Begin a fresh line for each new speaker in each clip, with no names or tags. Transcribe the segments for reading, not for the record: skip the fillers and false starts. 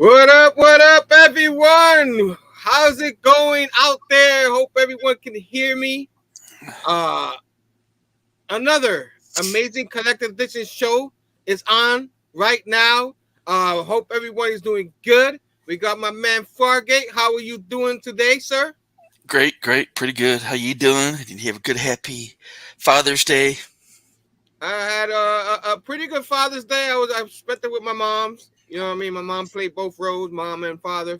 What up, everyone? How's it going out there? Hope everyone can hear me. Uh, Another amazing collective edition show is on right now. Hope everyone is doing good. We got my man Fargate. How are you doing today, sir?
Great, pretty good. How you doing? Did you have a good, happy Father's Day?
I had a pretty good Father's Day. I spent it with my moms. You know what I mean? My mom played both roles, mom and father,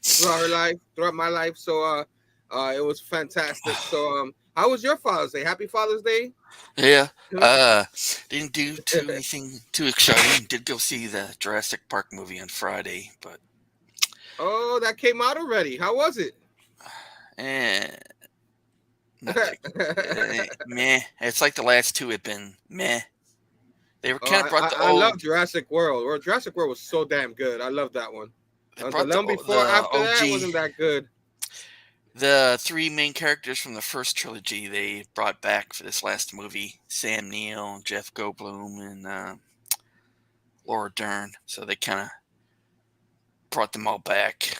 throughout my life. So it was fantastic. So how was your Father's Day? Happy Father's Day.
Yeah.
Huh?
Uh, didn't do anything too exciting. Did go see the Jurassic Park movie on Friday, but
Oh, that came out already. How was it?
eh, not that. Meh. It's like the last two have been meh. They were
Oh,
kind of brought the
I love
old.
Jurassic World. Well, Jurassic World was so damn good. I love that one.
They
The
brought
one before
the
after that
OG.
wasn't that good.
The three main characters from the first trilogy they brought back for this last movie: Sam Neill, Jeff Goldblum, and Laura Dern. So they kind of brought them all back.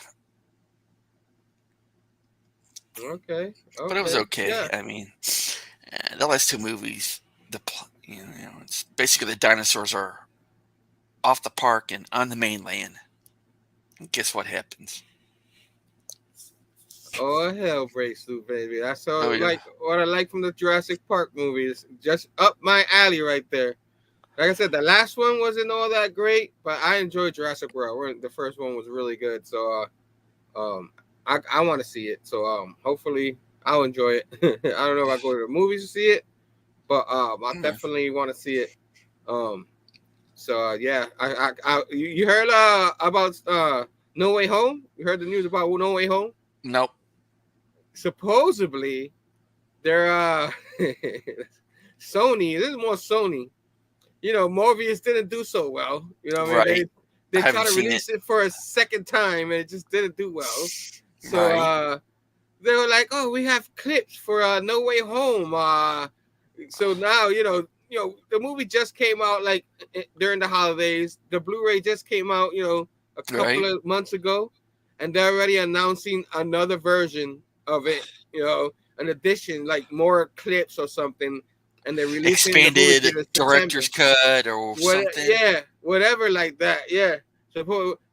Okay,
But it was
okay,
okay.
yeah.
I mean, the last two movies, it's basically the dinosaurs are off the park and on the mainland. And guess what happens?
Oh hell breaks loose, baby. That's
Oh
all
yeah,
like what I like from the Jurassic Park movies. Just up my alley right there. Like I said, the last one wasn't all that great, but I enjoyed Jurassic World. The first one was really good. So I want to see it. So hopefully I'll enjoy it. I don't know if I go to the movies to see it, but I
yeah.
definitely want to see it. Um so yeah, you heard about No Way Home? You heard the news about No Way Home?
Nope.
Supposedly they're Sony. This is more Sony. You know, Morbius didn't do so well. You know what I mean?
Right. I
They tried
haven't
to
seen it.
release it for a second time and it just didn't do well. So
Right.
they were like, "Oh, we have clips for No Way Home." So now the movie just came out like during the holidays. The Blu-ray just came out, a couple
Right.
of months ago, and they're already announcing another version of it. An addition, like more clips or something, and they're releasing the movie
Expanded
theaters September.
director's cut or
What?
something.
Yeah, whatever like that. Yeah.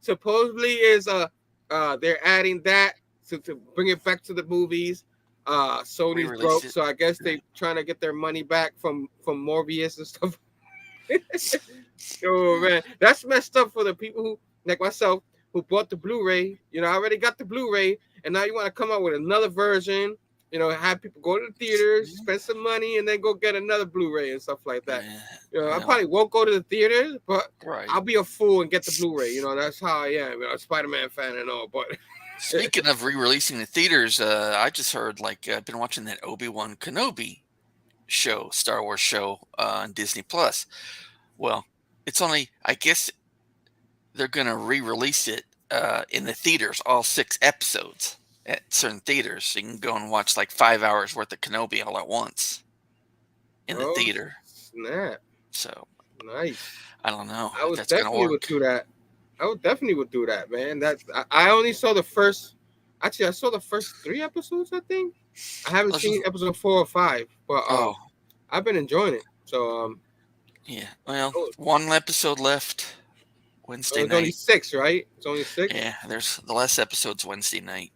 Supposedly is they're adding that to bring it back to the movies. Sony's
Re-release
broke,
it.
so I guess they trying to get their money back from Morbius and stuff. Oh man, that's messed up for the people who like myself who bought the Blu-ray. I already got the Blu-ray, and now you want to come out with another version. Have people go to the theaters, spend some money, and then go get another Blu-ray and stuff like that.
Yeah.
I
Well,
probably won't go to the theaters, but
right.
I'll be a fool and get the Blu-ray. That's how I am. Spider-Man fan and all, but
Speaking of re-releasing the theaters, I just heard I've been watching that Obi-Wan Kenobi show, Star Wars show on Disney Plus. Well, it's only, I guess they're going to re-release it in the theaters, all 6 episodes at certain theaters. So you can go and watch like 5 hours worth of Kenobi all at once in the
oh
theater.
snap,
So
nice.
I don't know
I
if
would
that's going to
definitely would
work.
do that. I would definitely would do that, man. I only saw the first. Actually, I saw the first 3 episodes. I think I haven't
Let's just,
seen episode 4 or 5, but
oh,
I've been enjoying it. So
yeah. Well,
oh,
one episode left Wednesday
it's only
night.
6, right? It's only 6.
Yeah, there's the last episode's Wednesday night.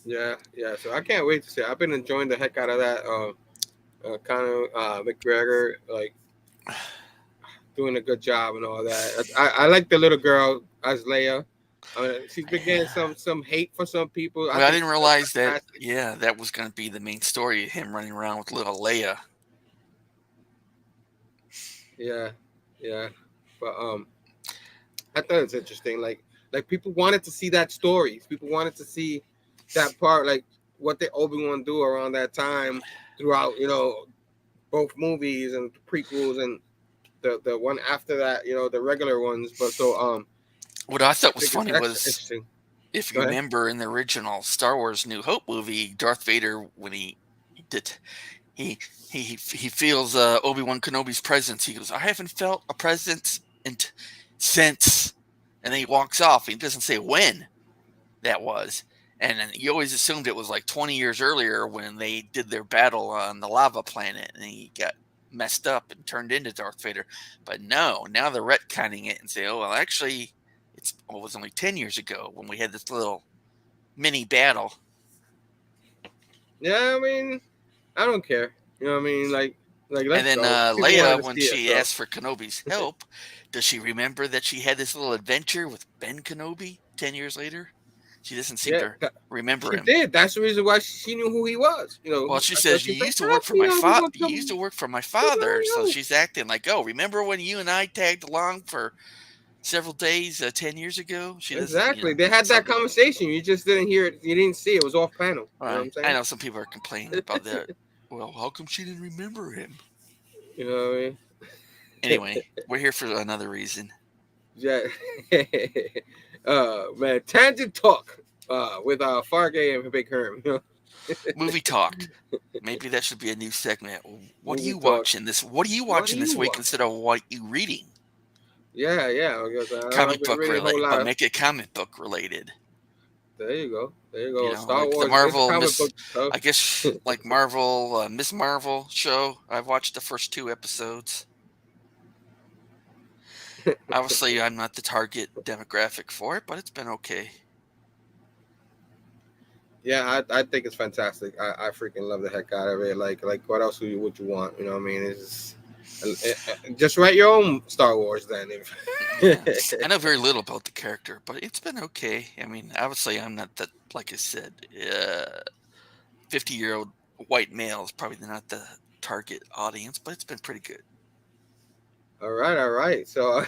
Yeah, yeah. So I can't wait to see it. I've been enjoying the heck out of that. Kind of McGregor doing a good job and all that. I like the little girl as Leia. She's been getting
Yeah.
some hate for some people. I
Well, I
think
didn't
she's so
realize that.
fantastic.
Yeah, that was going to be the main story. Him running around with little Leia.
Yeah, yeah. But I thought it's interesting. Like people wanted to see that story. People wanted to see that part, like what did Obi-Wan do around that time throughout, both movies and prequels and the one after that, the regular ones. But so
What I
I
thought was
think it's
funny
extra
was,
interesting.
if
Go
you
ahead.
remember in the original Star Wars New Hope movie, Darth Vader, when he did, he feels Obi-Wan Kenobi's presence. He goes, "I haven't felt a presence since and then he walks off. He doesn't say when that was. And then you always assumed it was like 20 years earlier when they did their battle on the lava planet and he got messed up and turned into Darth Vader. But no, now they're retconning it and say, oh, well, actually, it was only 10 years ago when we had this little mini battle.
Yeah, I mean, I don't care. You know what I mean? Like let's
And then
go. People wanted
Leia,
to
when
see it,
she
so.
asked for Kenobi's help, does she remember that she had this little adventure with Ben Kenobi 10 years later? She doesn't seem
Yeah,
to remember
she
him.
did. That's the reason why she knew who he was. You know,
Well, she
that's why
says,
she
you
said,
used to work for my
"We're
You used to work for my father. So she's acting like, oh, remember when you and I tagged along for several days 10 years ago? She doesn't,
Exactly. They had that conversation. You just didn't hear it. You didn't see it. It was off panel. You know what I'm saying?
I know some people are complaining about that. Well, how come she didn't remember him?
You know what I mean?
Anyway, we're here for another reason.
Yeah. Man, tangent talk with Fargate and Big Herm. You know?
Movie talk. Maybe that should be a new segment. What are
Movie
you
talk.
watching this? What are you watching this week instead of what you reading?
Yeah, yeah. Because
Comic book
really
related, but make it comic book related.
There you go. There you go.
You know,
Star
like
Wars.
the Marvel
Comic book stuff.
I guess like Marvel, Miss Marvel show. I've watched the first 2 episodes. Obviously, I'm not the target demographic for it, but it's been okay.
Yeah, I think it's fantastic. I freaking love the heck out of it. Like what else would you want? You know what I mean? It's just write your own Star Wars then.
Yeah. I know very little about the character, but it's been okay. I mean, obviously, I'm not that, like I said, 50-year-old white male is probably not the target audience, but it's been pretty good.
All right. So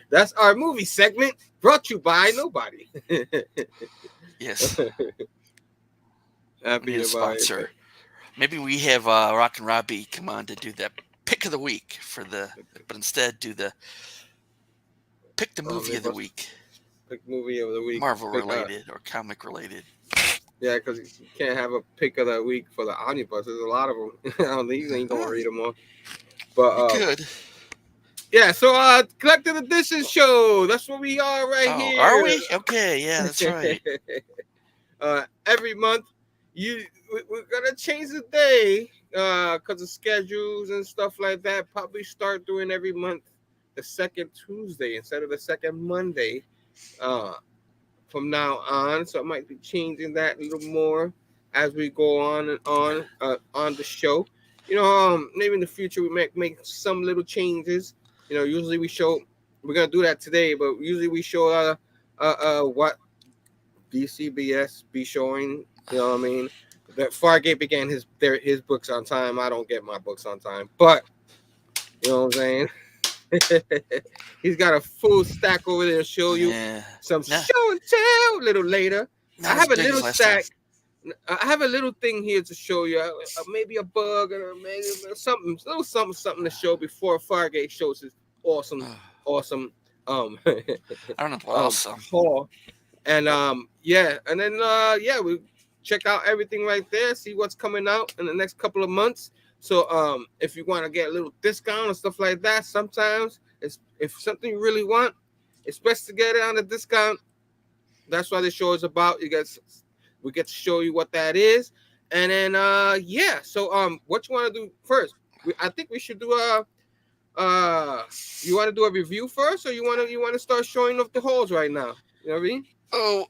that's our movie segment brought to you by nobody.
Yes.
Happy
Need a sponsor. Maybe we have Rock and Robbie come on to do that pick of the week but instead do the pick the movie of the week.
Pick movie of the week.
Marvel related or comic related.
Yeah, because you can't have a pick of the week for the omnibus. There's a lot of them. These ain't gonna read them all. But
good.
Yeah, so collected edition show. That's what we are here.
Are we? Okay, yeah, that's right.
Every month, we're gonna change the day because of schedules and stuff like that. Probably start doing every month the second Tuesday instead of the second Monday from now on. So I might be changing that a little more as we go on and on the show. You know, maybe in the future we make some little changes. You know, usually we're gonna do that today, but usually we show what DCBS be showing. You know what I mean? That Fargate began his books on time. I don't get my books on time, but you know what I'm saying? He's got a full stack over there to show you some show and tell a little later. I have a little stack. I have a little thing here to show you. Maybe a bug or maybe something to show before Fargate shows his awesome
I don't know, awesome
haul. And and then we check out everything right there, see what's coming out in the next couple of months. So if you want to get a little discount and stuff like that, sometimes if something you really want, it's best to get it on a discount. That's what the show is about. We get to show you what that is. And then so what you want to do first? I think we should do you want to do a review first, or you want to start showing off the holes right now? You know what I mean?
Oh,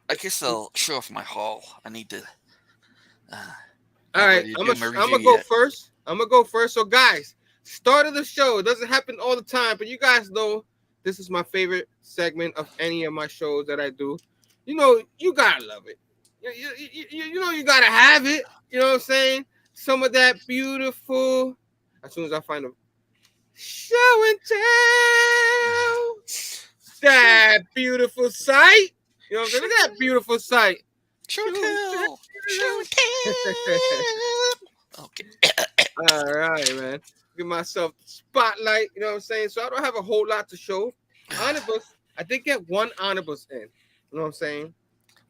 I guess I'll show off my haul. I need to.
All right, I'm gonna go first. So, guys, start of the show. It doesn't happen all the time, but you guys know this is my favorite segment of any of my shows that I do. You know, you gotta love it. You know, you gotta have it. You know what I'm saying? Some of that beautiful. As soon as I find them, show and tell. That beautiful sight. You know what I'm saying? Look at that beautiful sight.
Show and tell. Show and tell. Okay.
All right, man. Give myself the spotlight. You know what I'm saying? So I don't have a whole lot to show. Omnibus. I did get one omnibus in. You know what I'm saying?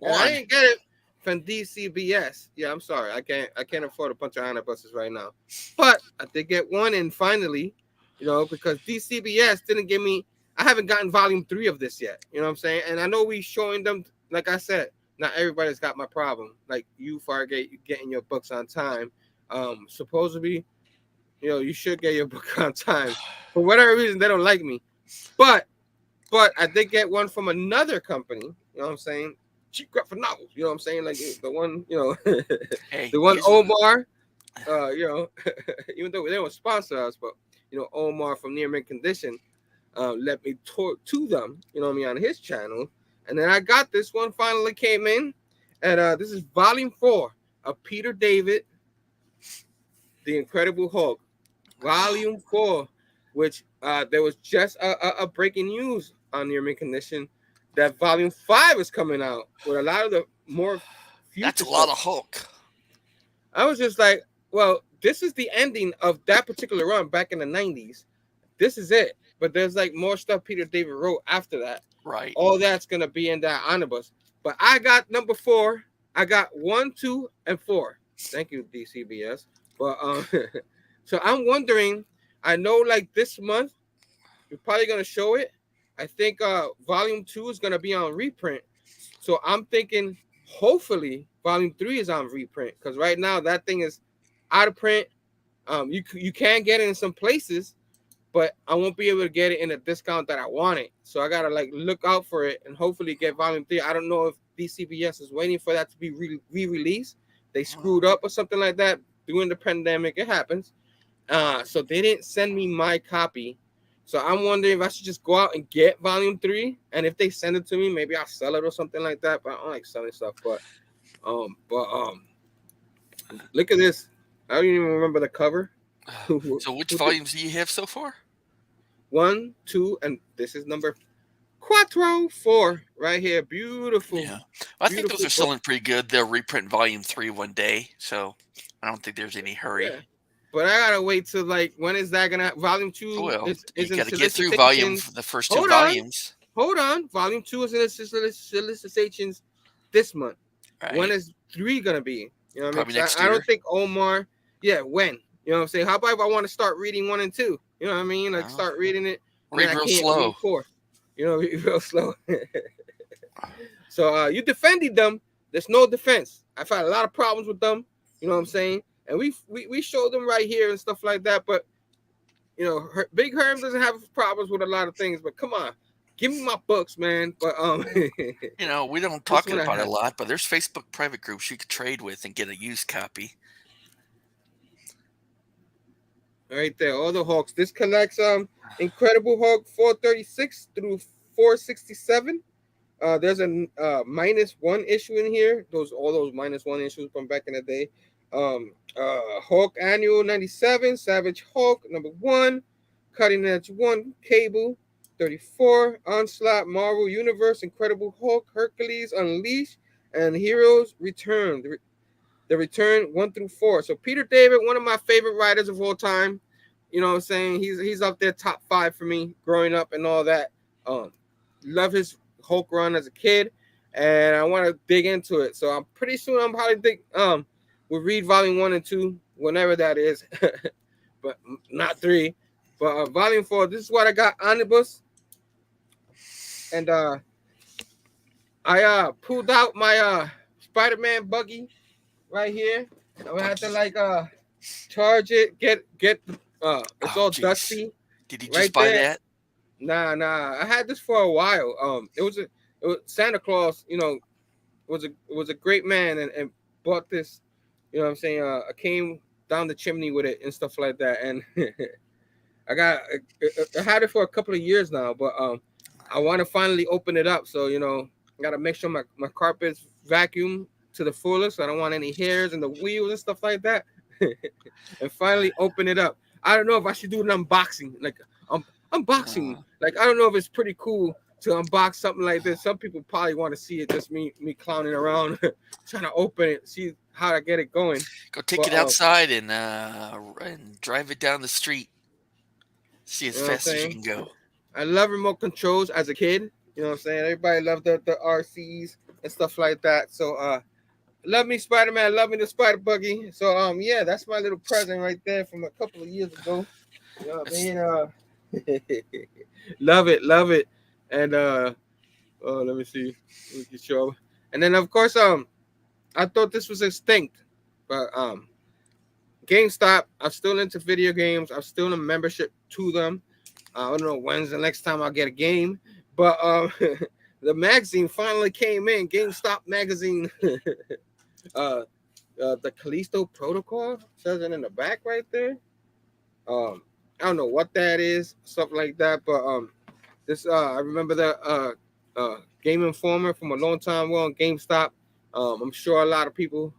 I didn't get it from DCBS. Yeah, I'm sorry. I can't afford a bunch of omnibuses right now. But I did get one in finally. because DCBS didn't give me. I haven't gotten volume 3 of this yet. You know what I'm saying? And I know we showing them. Like I said, not everybody's got my problem. Like you, Fargate, you getting your books on time. Supposedly, you should get your book on time. For whatever reason, they don't like me. But I did get one from another company. You know what I'm saying? Cheap graphic novels. You know what I'm saying? Like the one,
Hey,
the one
usually,
Omar. Even though they don't sponsor us, but Omar from Near Mint Condition let me talk to them. You know what I mean, on his channel, and then I got this one finally came in, and this is Volume 4 of Peter David, The Incredible Hulk, Volume 4, which there was just a breaking news on Near Mint Condition that Volume 5 is coming out with a lot of the more
that's
future
a lot
stuff.
of Hulk.
I was just like, well, this is the ending of that particular run back in the 90s. This is it. But there's like more stuff Peter David wrote after that.
Right.
All that's going to be in that omnibus. But I got number 4. I got 1, 2, and 4. Thank you, DCBS. But so I'm wondering, I know like this month, you're probably going to show it. I think volume 2 is going to be on reprint. So I'm thinking hopefully volume 3 is on reprint, because right now that thing is out of print. You can get it in some places, but I won't be able to get it in a discount that I want it. So I gotta like look out for it and hopefully get volume 3. I don't know if DCBS is waiting for that to be re-released. They screwed up or something like that during the pandemic. It happens. So they didn't send me my copy. So I'm wondering if I should just go out and get volume 3, and if they send it to me, maybe I'll sell it or something like that. But I don't like selling stuff. But look at this. I don't even remember the cover.
So which volumes do you have so far?
1, 2, and this is number 4 right here. Beautiful.
Yeah, I think those
Beautiful
are
book.
selling pretty good. They'll reprint volume 3 one day, so I don't think there's any hurry.
Yeah. But I gotta wait till like, when is that gonna? Volume 2
Well,
is
you
in
got to get through the first 2
Hold on.
volumes.
Hold on. Volume 2 is in solicitations this month.
Right.
When is 3 gonna be? You know what I mean?
Probably next
I
year.
don't think Omar. Yeah, when? You know what I'm saying? How about if I want to start reading 1 and 2? You know what I mean? Like start reading it.
Read real slow.
Read 4. Read real slow. So you defended them. There's no defense. I've had a lot of problems with them. You know what I'm saying? And we showed them right here and stuff like that. But Big Herm doesn't have problems with a lot of things. But come on, give me my books, man. But
we don't talk about it a lot, but there's Facebook private groups you could trade with and get a used copy.
Right there, all the Hulks. This collects Incredible Hulk 436 through 467. There's a -1 issue in here. All those -1 issues from back in the day. Hulk Annual 97, Savage Hulk #1, Cutting Edge 1, Cable 34, Onslaught, Marvel Universe, Incredible Hulk, Hercules Unleashed, and Heroes Return. The Return 1 through 4. So Peter David, one of my favorite writers of all time. You know what I'm saying? He's up there top 5 for me growing up and all that. Love his Hulk run as a kid, and I want to dig into it. So I'm pretty soon I'm probably we'll read volume 1 and 2 whenever that is, but not 3. But volume 4, this is what I got omnibus, and I pulled out my Spider-Man buggy right here. I had to charge it, get it's all dusty.
Did you just buy that?
Nah. I had this for a while. It was Santa Claus. Was a great man and bought this. You know what I'm saying? I came down the chimney with it and stuff like that, and I had it for a couple of years now, but I want to finally open it up. So I gotta make sure my carpet's vacuum to the fullest. I don't want any hairs in the wheels and stuff like that. And finally open it up. I don't know if I should do an unboxing, like unboxing. Like I don't know if it's pretty cool to unbox something like this. Some people probably want to see it, just me clowning around, trying to open it, see how to get it going.
Go take it outside and drive it down the street. See as fast as you can go.
I love remote controls as a kid. You know what I'm saying? Everybody loved the RCs and stuff like that. So love me Spider-Man, love me the Spider Buggy. So yeah, that's my little present right there from a couple of years ago. You know what
It's
I mean? Love it, love it. And oh, let me see. We can show. And then of course, I thought this was extinct, but GameStop. I'm still into video games. I'm still in a membership to them. I don't know when's the next time I'll get a game, but the magazine finally came in. GameStop magazine. uh, the Callisto Protocol says it in the back right there. I don't know what that is, stuff like that, but this I remember the Game Informer from a long time ago on GameStop. I'm sure a lot of people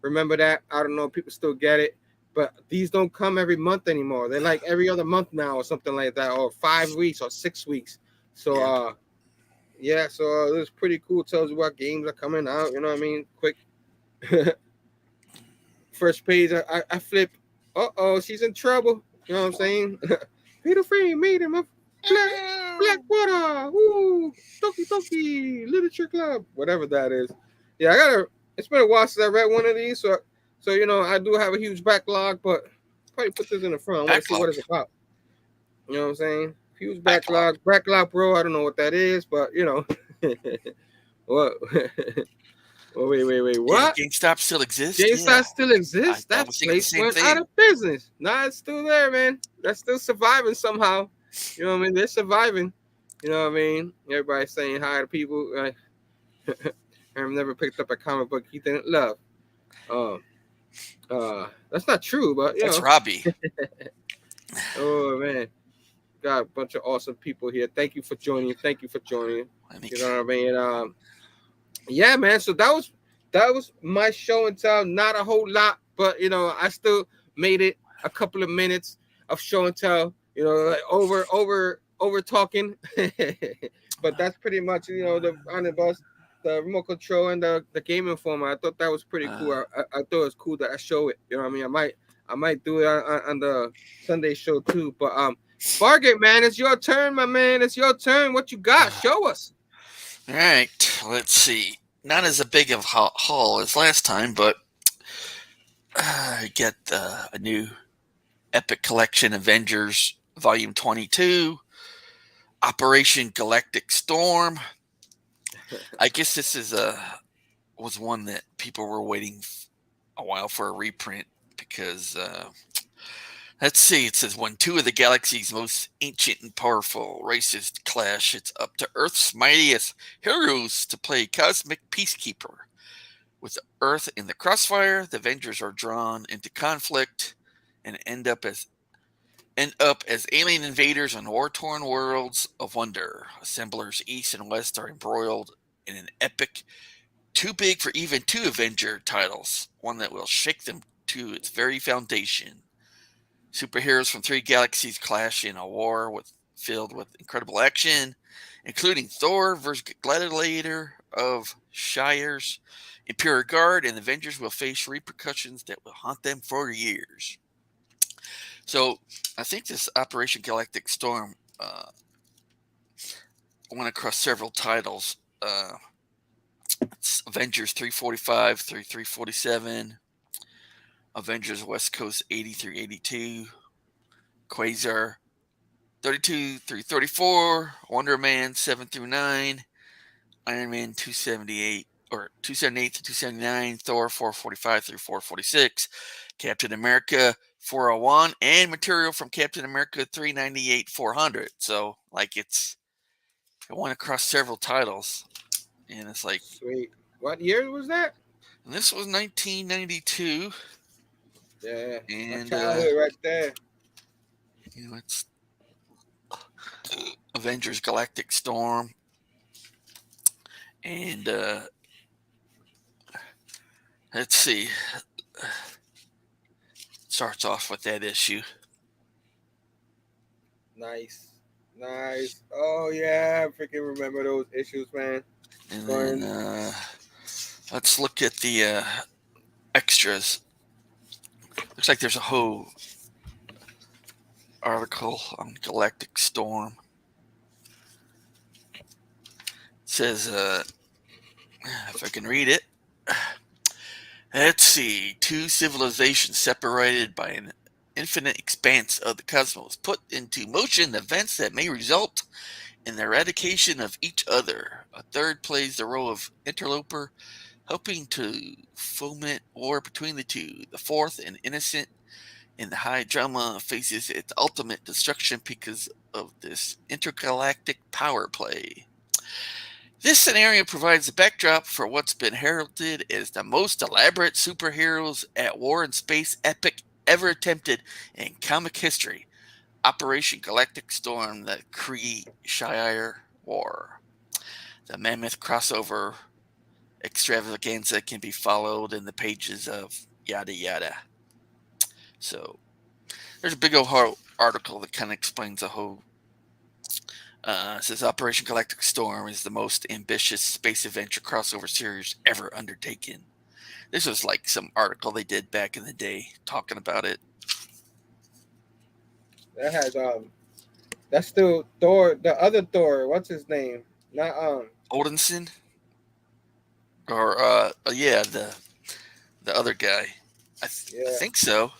remember that. I don't know if people still get it, but these don't come every month anymore. They're like every other month now or something like that, or 5 weeks or 6 weeks. So
yeah.
yeah, so it was pretty cool. Tells you what games are coming out. You know what I mean? Quick. First page, I flip. She's in trouble. You know what I'm saying? Peter Frame made him a black water. Ooh, Toki Toki Literature Club, whatever that is. Yeah, I gotta. It's been a while since I read one of these, so I do have a huge backlog, but probably put this in the front. I want to see
Backlog.
what it's about. You know what I'm saying? Huge
Backlog.
backlog, bro. I don't know what that is, but what? Oh, wait,
Yeah,
what?
GameStop still exists. Yeah,
GameStop still exists.
I
That
was thinking the
place
same
went out
thing.
of business. Nah, it's still there, man. That's still surviving somehow. You know what I mean? They're surviving. You know what I mean? Everybody's saying hi to people. I've never picked up a comic book he didn't love. Um, that's not true, but
That's Robbie.
oh man, got a bunch of awesome people here. Thank you for joining. Thank you for joining.
I think
You know what I mean? Yeah, man. So that was my show and tell. Not a whole lot, but I still made it a couple of minutes of show and tell. Like over talking. But that's pretty much the on the bus, the remote control and the game informer. I thought that was pretty cool.
uh,
I thought it was cool that I show it. You know what I mean? I might do it on the Sunday show too. But Fargate, man, it's your turn, my man. It's your turn. What you got? Show us.
all right, let's see. Not as a big of a haul as last time, but I get a new Epic Collection Avengers Volume 22, Operation Galactic Storm. I guess this was one that people were waiting a while for a reprint because let's see. It says when two of the galaxy's most ancient and powerful races clash, it's up to Earth's mightiest heroes to play cosmic peacekeeper. With Earth in the crossfire, the Avengers are drawn into conflict and end up as alien invaders on war-torn worlds of wonder. Assemblers East and West are embroiled in an epic too big for even two Avenger titles, one that will shake them to its very foundation. Superheroes from three galaxies clash in a war filled with incredible action, including Thor versus Gladiator of Shires, Imperial Guard, and the Avengers will face repercussions that will haunt them for years. So, I think this Operation Galactic Storm went across several titles. It's Avengers 345 through 347, Avengers West Coast 80 through 82, Quasar 32 through 34, Wonder Man 7 through 9, Iron Man 278 or 278 to 279, Thor 445 through 446, Captain America 401, and material from Captain America 398 400. So it went across several titles, and it's like,
Sweet. What year was that?
and this was 1992,
Yeah, my
and
childhood right there.
it's Avengers Galactic Storm, and let's see, starts off with that issue.
Nice, nice. Oh yeah, I freaking remember those issues, man.
And then
Going.
let's look at the extras. Looks like there's a whole article on Galactic Storm. It says, if I can read it, let's see, two civilizations separated by an infinite expanse of the cosmos, put into motion events that may result in the eradication of each other. A third plays the role of interloper, helping to foment war between the two. The fourth, an innocent in the high drama, faces its ultimate destruction because of this intergalactic power play. This scenario provides a backdrop for what's been heralded as the most elaborate superheroes at war in space epic ever attempted in comic history. Operation Galactic Storm, the Kree Shire War. The mammoth crossover extravaganza can be followed in the pages of yada yada. So there's a big old article that kind of explains the whole. It says Operation Galactic Storm is the most ambitious space adventure crossover series ever undertaken. This was like some article they did back in the day talking about it.
That has that's still Thor, the other Thor. What's his name? Not
Odinson, or yeah, the other guy. I
yeah,
think so.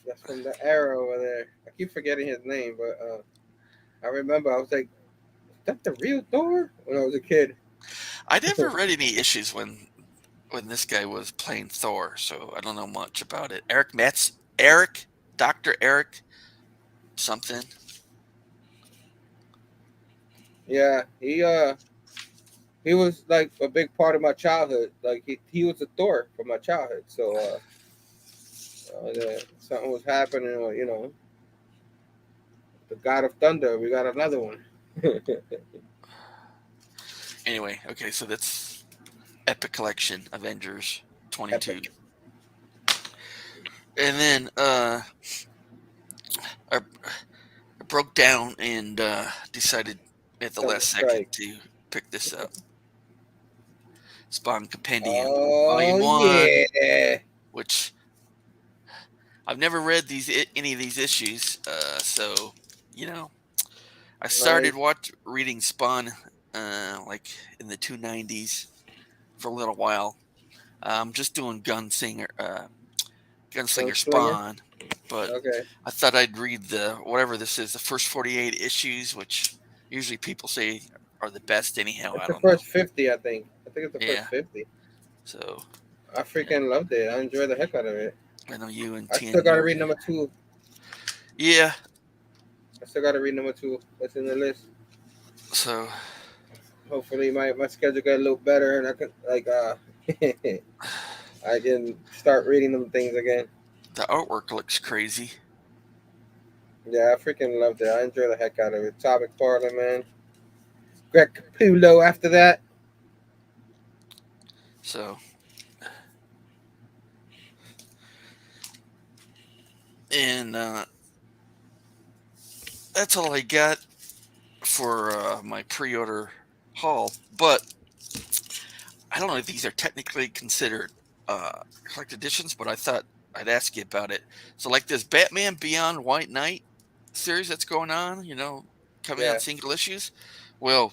that's from the Arrow over there. I keep forgetting his name, but I remember I was like, is that the real Thor? When I was a kid.
I never read any issues when this guy was playing Thor, so I don't know much about it. Dr. Eric something.
Yeah, he was like a big part of my childhood. Like he was a Thor from my childhood. So something was happening, or the God of Thunder. We got another one.
Anyway, okay, so that's Epic Collection Avengers 22.
Epic.
And then I broke down and decided at the last second to pick this up. Spawn Compendium Volume 1,
yeah.
which I've never read any of these issues, so I started reading Spawn like in the 290s for a little while. I'm just doing Gunslinger Spawn, but
Okay.
I thought I'd read whatever this is, the first 48 issues, which usually people say are the best anyhow.
It's
I
the
don't know.
first 50, I think. I think it's the
Yeah.
first 50.
So
I freaking loved it. I enjoyed the heck out of it.
I know you and
I
Tian.
still gotta read number 2.
Yeah.
I still gotta read number 2. That's in the list.
So
hopefully my schedule get a little better and I can I can start reading them things again.
the artwork looks crazy.
Yeah, I freaking loved it. I enjoy the heck out of it. Topic Parlor, man. Greg Capullo after that.
So and that's all I got for my pre-order haul, but I don't know if these are technically considered collected editions, but I thought I'd ask you about it. So like this Batman Beyond White Knight series that's going on, coming out single issues. Well,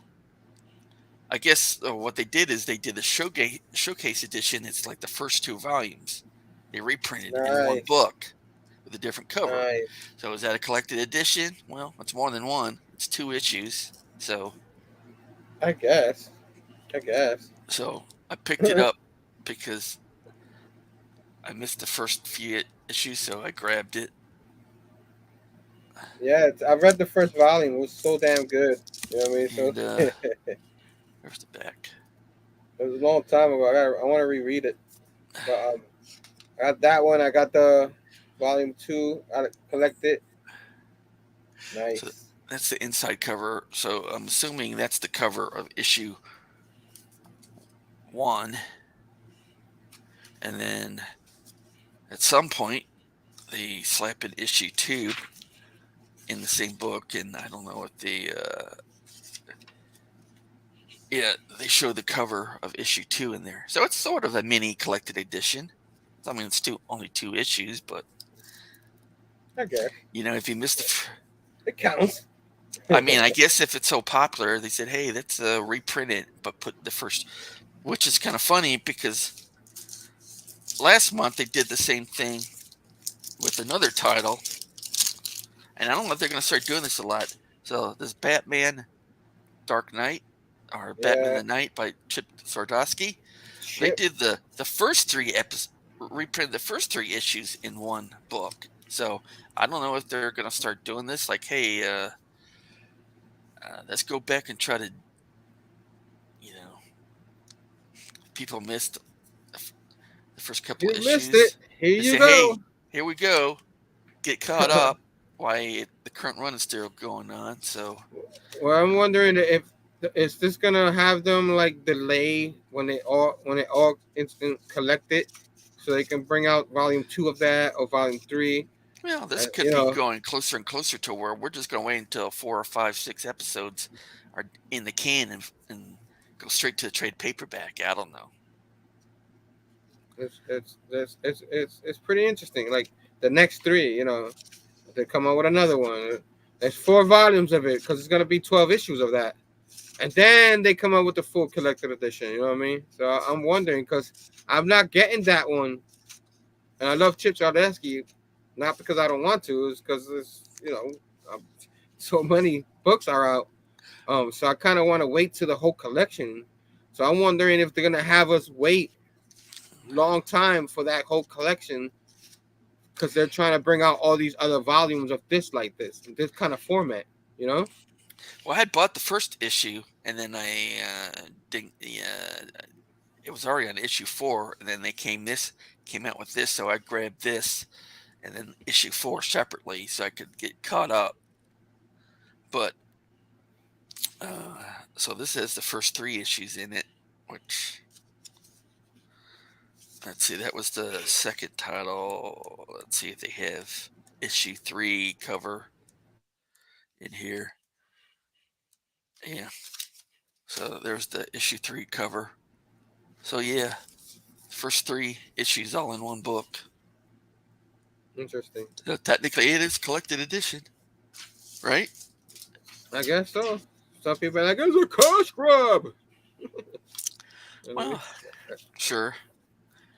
I guess what they did is they did the showcase edition. It's like the first 2 volumes. They reprinted in one book with a different cover.
Nice.
So is that a collected edition? Well, it's more than one. It's 2 issues. So
I guess.
So I picked it up because I missed the first few issues, so I grabbed it.
Yeah, I read the first volume. It was so damn good. You know what I mean? So
there's the back.
It was a long time ago. I want to reread it. But I got that one. I got the volume 2. I collected. Nice.
So that's the inside cover. So I'm assuming that's the cover of issue 1. And then at some point they slap in issue 2 in the same book, and I don't know what they show the cover of issue 2 in there. So it's sort of a mini collected edition. I mean, it's only 2 issues, but
I guess.
If you missed
it counts.
I mean, I guess if it's so popular, they said, hey, let's reprint it, but put the first, which is kind of funny because last month they did the same thing with another title and I don't know if they're going to start doing this a lot. So this Batman Dark Knight or Batman
Yeah,
the Night by Chip Zdarsky, they
shit.
did the first three episodes, reprinted the first three issues in one book. So I don't know if they're going to start doing this. Like, hey, let's go back and try to, you know, people missed the first couple
You missed it.
issues.
Here
They
you
say, hey,
go.
here we go, get caught up. Why the current run is still going on? So
Well, I'm wondering if is this gonna have them like delay when it all instant collect it, so they can bring out volume 2 of that or volume 3.
well, this
You
could be
know,
going closer and closer to where we're just going to wait until 4 or 5, 6 episodes are in the can and go straight to the trade paperback. I don't know.
it's pretty interesting. Like the next 3, they come out with another one. There's 4 volumes of it because it's gonna be 12 issues of that, and then they come out with the full collected edition. You know what I mean? So I'm wondering because I'm not getting that one, and I love Chip Zdarsky, not because I don't want to, it's because um, so many books are out. So I kind of want to wait to the whole collection. So I'm wondering if they're gonna have us wait long time for that whole collection because they're trying to bring out all these other volumes of this like this kind of format. You know?
Well, I had bought the first issue, and then I didn't. It was already on issue 4, and then they came out with this, so I grabbed this, and then issue 4 separately, so I could get caught up. But so this has the first 3 issues in it, which, let's see, that was the second title. Let's see if they have issue 3 cover in here. Yeah. So there's the issue 3 cover. So yeah, first 3 issues all in one book.
Interesting.
So technically, it is collected edition, right?
I guess so. Some people are like, it's a cash grab.
Well, sure.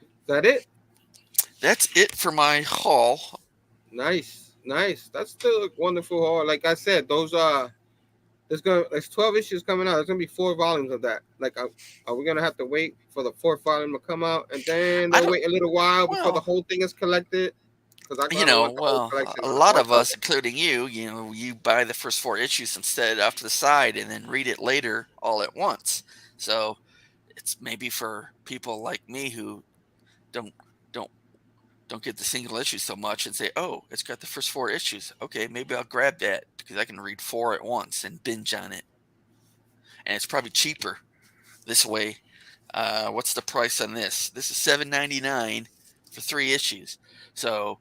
Is that it?
That's it for my haul.
Nice. That's still a wonderful haul. Like I said, there's 12 issues coming out. There's gonna be 4 volumes of that. Like, are we gonna have to wait for the 4th volume to come out, and then
I
they'll
don't.
wait a little while before the
Well,
whole thing is collected? Because I gotta want the whole collection
a
on
lot of us,
hardcover.
including you buy the first 4 issues instead off to the side and then read it later all at once. So it's maybe for people like me who don't don't don't get the single issue so much and say, oh, it's got the first 4 issues. Okay, maybe I'll grab that because I can read 4 at once and binge on it, and it's probably cheaper this way. What's the price on this? This is $7.99 for 3 issues. So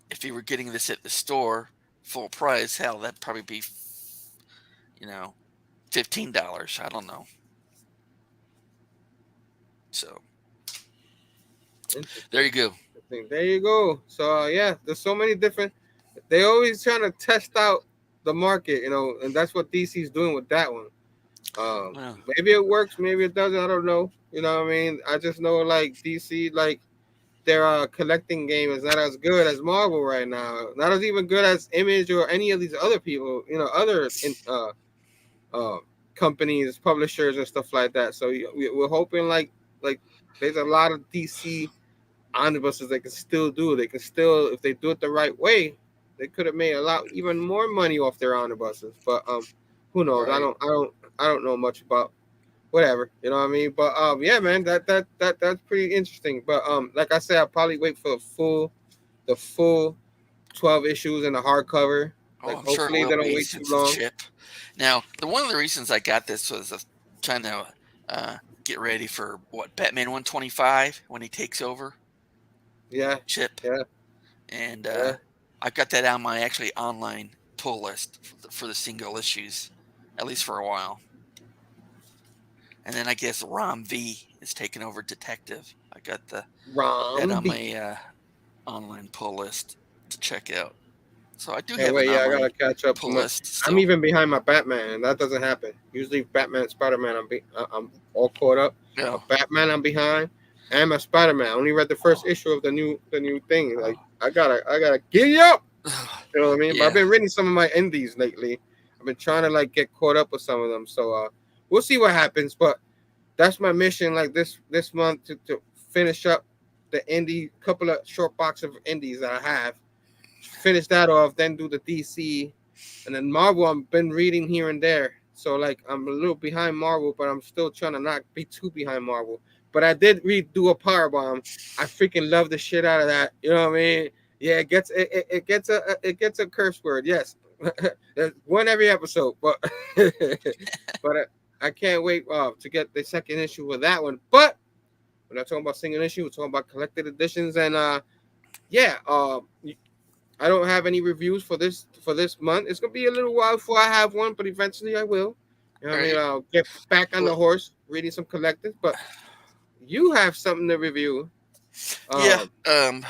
if you were getting this at the store full price, hell, that'd probably be, you know, $15. I don't know. So there you go.
There you go. So yeah, there's so many different. They always trying to test out the market, and that's what DC's doing with that one.
Well,
Maybe it works, maybe it doesn't. I don't know. You know what I mean? I just know like DC, like their collecting game is not as good as Marvel right now. Not as even good as Image or any of these other people. Other uh, companies, publishers, and stuff like that. So we're hoping like there's a lot of DC omnibuses they can still do. They can still, if they do it the right way, they could have made a lot even more money off their omnibuses. But who knows?
right.
I don't know much about whatever. You know what I mean? But yeah, man, that's pretty interesting. But like I said, I'll probably wait for the full 12 issues in the hardcover.
Oh,
Like
I'm sure it
hopefully
will
they don't
be
wait too
since it's
long.
Chip. Now, one of the reasons I got this was trying to get ready for what Batman 125 when he takes over
Yeah,
Chip,
yeah,
and
yeah.
I've got that on my actually online pull list for the single issues, at least for a while. And then I guess Rom V is taking over Detective. I got that
Rom
on
B.
my online pull list to check out. So I do
Hey,
have an
wait, yeah, I
online
gotta catch up.
pull list
I'm
still.
even behind my Batman, and that doesn't happen. Usually, Batman, and Spider Man, I'm all caught up.
No.
But Batman, I'm behind, and my Spider Man. I only read the first
Oh,
issue of the new thing. Like
oh.
I gotta giddy up. You know what I mean? But I've
Yeah.
been reading some of my indies lately. I've been trying to like get caught up with some of them. So we'll see what happens. But that's my mission, like this month to finish up the indie couple of short box of indies that I have. Finish that off, then do the DC, and then Marvel. I've been reading here and there, so like I'm a little behind Marvel, but I'm still trying to not be too behind Marvel. But I did read Do a Power Bomb. I freaking love the shit out of that. You know what I mean? Yeah, it gets a curse word. Yes, there's one every episode, but I can't wait to get the second issue with that one. But we're not talking about single issue. We're talking about collected editions, and yeah, I don't have any reviews for this month. It's gonna be a little while before I have one, but eventually I will. You know what
All
I mean?
right.
I'll get back on
Well,
the horse, reading some collectors. But you have something to review.
yeah.
Um,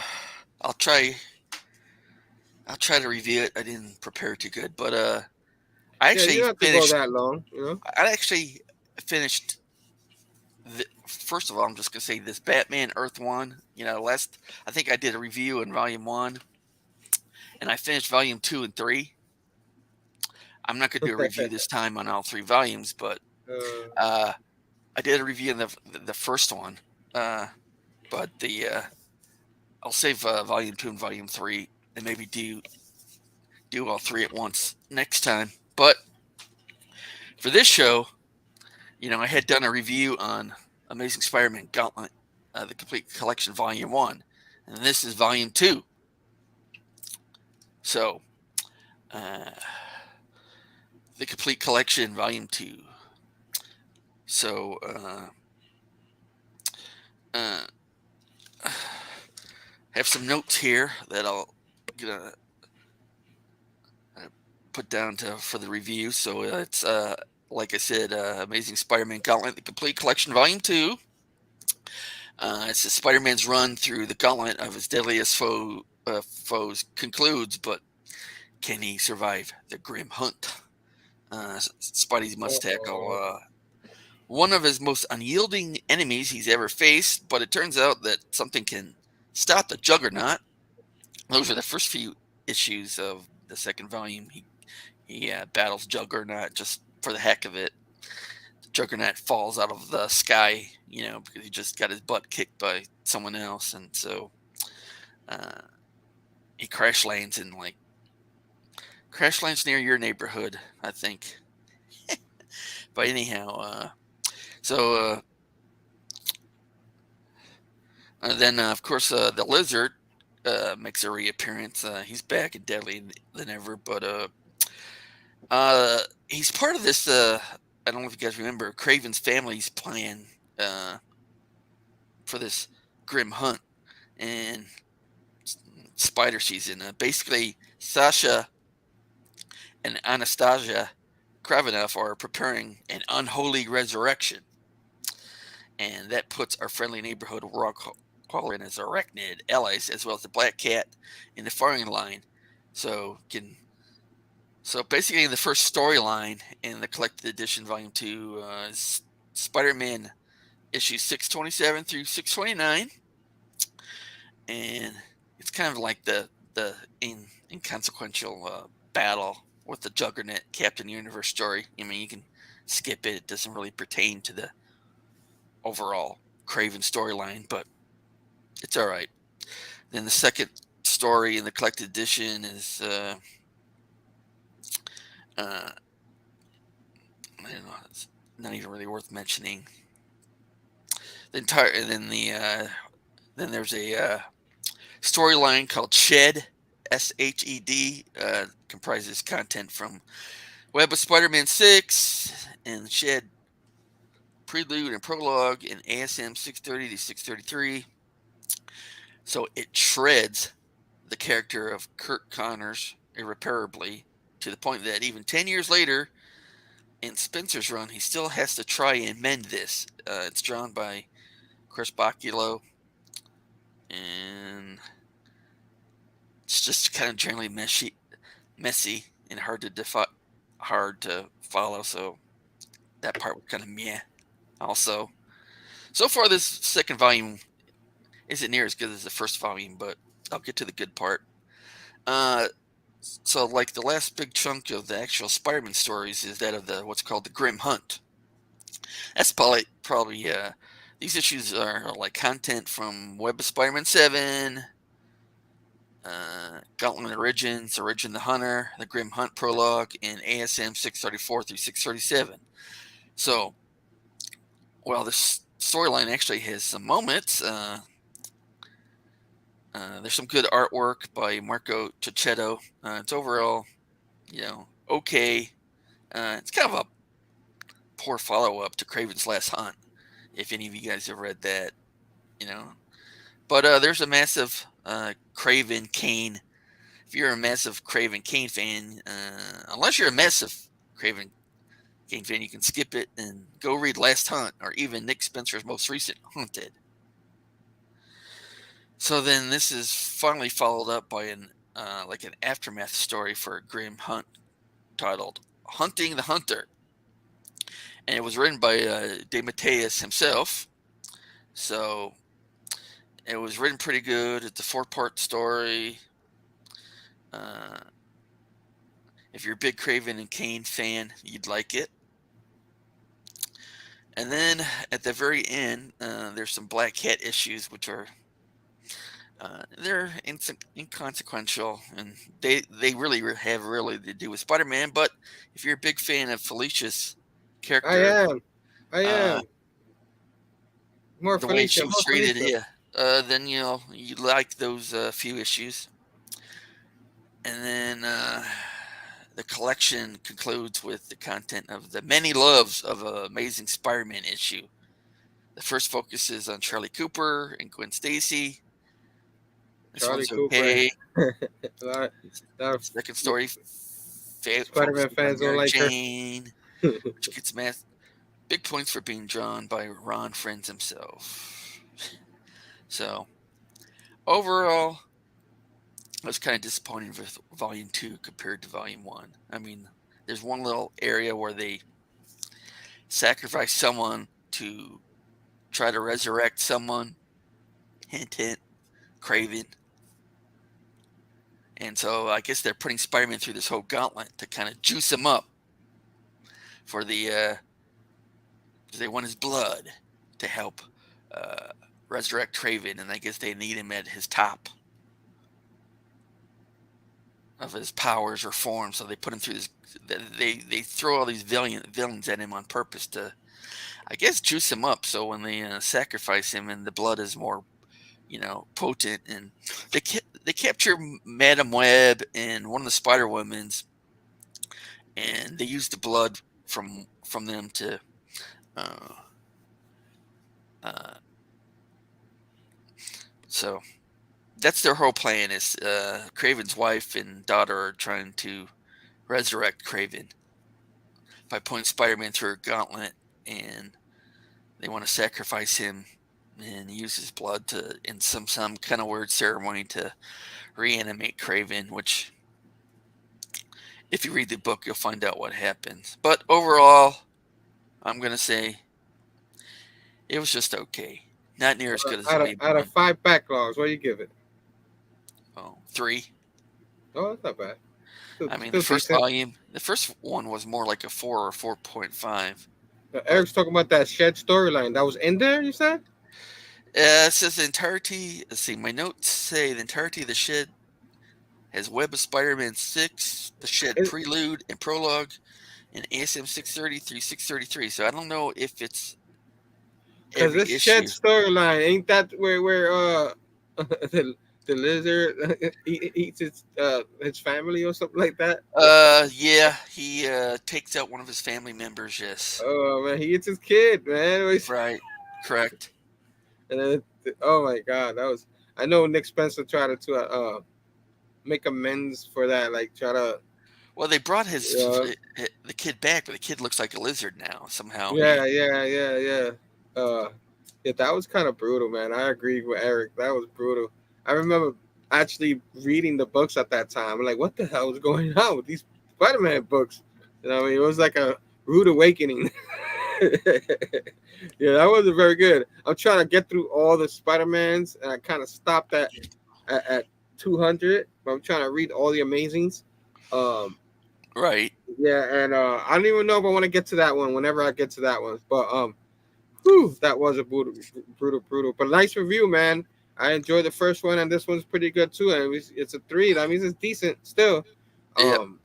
I'll try. I'll try to review it. I didn't prepare too good, but I
yeah, you
actually
don't have to go
finished.
that long. You know.
I actually finished. First of all, I'm just gonna say this Batman Earth One. Last I think I did a review in Volume One, and I finished Volume Two and Three. I'm not gonna do a review this time on all three volumes, but uh, I did a review in the first one. Uh, but the I'll save Volume Two and Volume Three, and maybe do all three at once next time. But for this show, I had done a review on Amazing Spider-Man Gauntlet, the complete collection, Volume One, and this is Volume Two. So, uh, the complete collection, Volume Two. So, uh, have some notes here that I'll gonna put down for the review. So it's like I said, Amazing Spider-Man Gauntlet, the complete collection, Volume Two. It's a Spider-Man's run through the gauntlet of his deadliest foes concludes, but can he survive the grim hunt? Spidey must tackle one of his most unyielding enemies he's ever faced, but it turns out that something can stop the Juggernaut. Those are the first few issues of the second volume. He battles Juggernaut just for the heck of it. The Juggernaut falls out of the sky, because he just got his butt kicked by someone else, and so uh, he crash lands near your neighborhood, I think. But anyhow, so then of course the Lizard makes a reappearance. He's back and deadly than ever, but he's part of this. I don't know if you guys remember Craven's family's plan for this grim hunt and spider season. Basically, Sasha and Anastasia Kravinoff are preparing an unholy resurrection, and that puts our friendly neighborhood rock crawler and his arachnid allies, as well as the Black Cat, in the firing line. So basically, in the first storyline in the collected edition, Volume Two, is Spider-Man issues 627 through 629, and it's kind of like the inconsequential battle with the Juggernaut Captain Universe story. I mean, you can skip it; it doesn't really pertain to the overall Craven storyline, but it's all right. Then the second story in the collected edition is I don't know, it's not even really worth mentioning. The entire and then there's a storyline called Shed, Shed, comprises content from Web of Spider-Man 6 and Shed Prelude and Prologue in ASM 630 to 633. So it shreds the character of Kurt Connors irreparably to the point that even 10 years later, in Spencer's run, he still has to try and mend this. It's drawn by Chris Bocculo, and it's just kind of generally messy and hard to follow. So that part was kind of meh. Also, so far this second volume isn't near as good as the first volume, but I'll get to the good part. So, like the last big chunk of the actual Spider-Man stories is that of the what's called the Grim Hunt. That's probably these issues are like content from Web of Spider-Man 7, Gauntlet Origins, Origin the Hunter, the Grim Hunt prologue, and ASM 634 through 637. So, while this storyline actually has some moments, there's some good artwork by Marco Cicchetto. It's overall, okay. It's kind of a poor follow-up to Craven's Last Hunt, if any of you guys have read that, you know. But there's a massive Craven Kane. If you're a massive Craven Kane fan, unless you're a massive Craven Kane fan, you can skip it and go read Last Hunt or even Nick Spencer's most recent Hunted. So then this is finally followed up by an aftermath story for a Grim Hunt titled Hunting the Hunter. And it was written by DeMatteis himself. So it was written pretty good. It's a 4-part story. If you're a big Craven and Kane fan, you'd like it. And then at the very end, there's some Black Cat issues, which are they're inconsequential, and they really have really to do with Spider-Man. But if you're a big fan of Felicia's character,
I am more
the way
Felicia,
she
more
was treated,
Felicia.
then you like those few issues. And then the collection concludes with the content of the many loves of Amazing Spider-Man issue. The first focuses on Charlie Cooper and Gwen Stacy. This
Charlie
one's
Cooper.
okay.
a lot of
Second story,
Spider-Man fans don't
Mary
like her.
Jane, which gets big points for being drawn by Ron Friends himself. So, overall, I was kind of disappointed with Volume 2 compared to Volume 1. I mean, there's one little area where they sacrifice someone to try to resurrect someone. Hint, hint, Craven. And so I guess they're putting Spider-Man through this whole gauntlet to kind of juice him up for because they want his blood to help resurrect Craven, and I guess they need him at his top of his powers or form. So they put him through this. They throw all these villains at him on purpose to, I guess, juice him up. So when they sacrifice him, and the blood is more, potent, and they capture Madam Web and one of the Spider Women's, and they use the blood from them to so that's their whole plan. Is Craven's wife and daughter are trying to resurrect Craven by putting Spider-Man through a gauntlet, and they want to sacrifice him and use his blood in some kind of weird ceremony to reanimate Craven, which, if you read the book, you'll find out what happens. But overall, I'm going to say it was just okay. Not near as good as
out of 5 backlogs, what do you give it?
3.
Oh, that's not bad.
I mean, the first volume, the first one was more like a 4 or 4.5.
Eric's talking about that Shed storyline that was in there, you said?
It says the entirety, let's see, my notes say the entirety of the Shed has Web of Spider-Man 6, the Shed Prelude and Prologue, and ASM 630 through 633. So I don't know if it's
because this
issue.
Shed storyline, ain't that where the lizard eats his family or something like that?
Yeah, he takes out one of his family members. Yes.
Oh man, he eats his kid, man.
Right. Correct.
And then, oh my God, that was. I know Nick Spencer tried to make amends for that, like try to.
Well, they brought the kid back, but the kid looks like a lizard now somehow.
Yeah. Yeah, that was kind of brutal, man. I agree with Eric. That was brutal. I remember actually reading the books at that time. I'm like, what the hell is going on with these Spider-Man books? You know, I mean, it was like a rude awakening. Yeah, that wasn't very good. I'm trying to get through all the Spider-Mans, and I kind of stopped at 200. But I'm trying to read all the Amazings. Um,
Right.
yeah, and I don't even know if I want to get to that one whenever I get to that one. But whew, that was a brutal. But nice review, man. I enjoyed the first one, and this one's pretty good too. And it's a three. That means it's decent still.
Yep.
Um,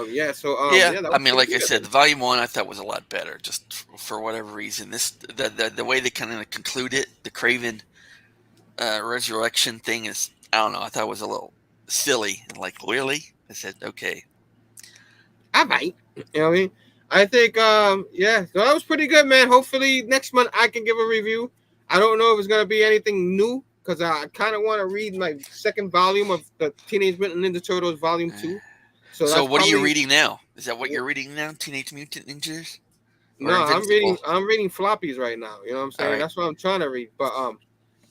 yeah. So
Yeah.
yeah, that
I
was
mean,
pretty
like I
good.
said, the volume one I thought was a lot better, just for whatever reason. The way they kind of conclude it, the Craven resurrection thing is, I don't know. I thought it was a little silly. And like, really? I said, okay.
I might. You know what I mean? I think yeah, so that was pretty good, man. Hopefully next month I can give a review. I don't know if it's gonna be anything new because I kind of want to read my second volume of the Teenage Mutant Ninja Turtles Volume Two. So
So,
that's
what are you
probably
reading now? Is that what you're reading now? Teenage Mutant Ninjas or
no.
Invincible?
I'm reading floppies right now. You know what I'm
All
saying?
right.
That's what I'm trying to read. But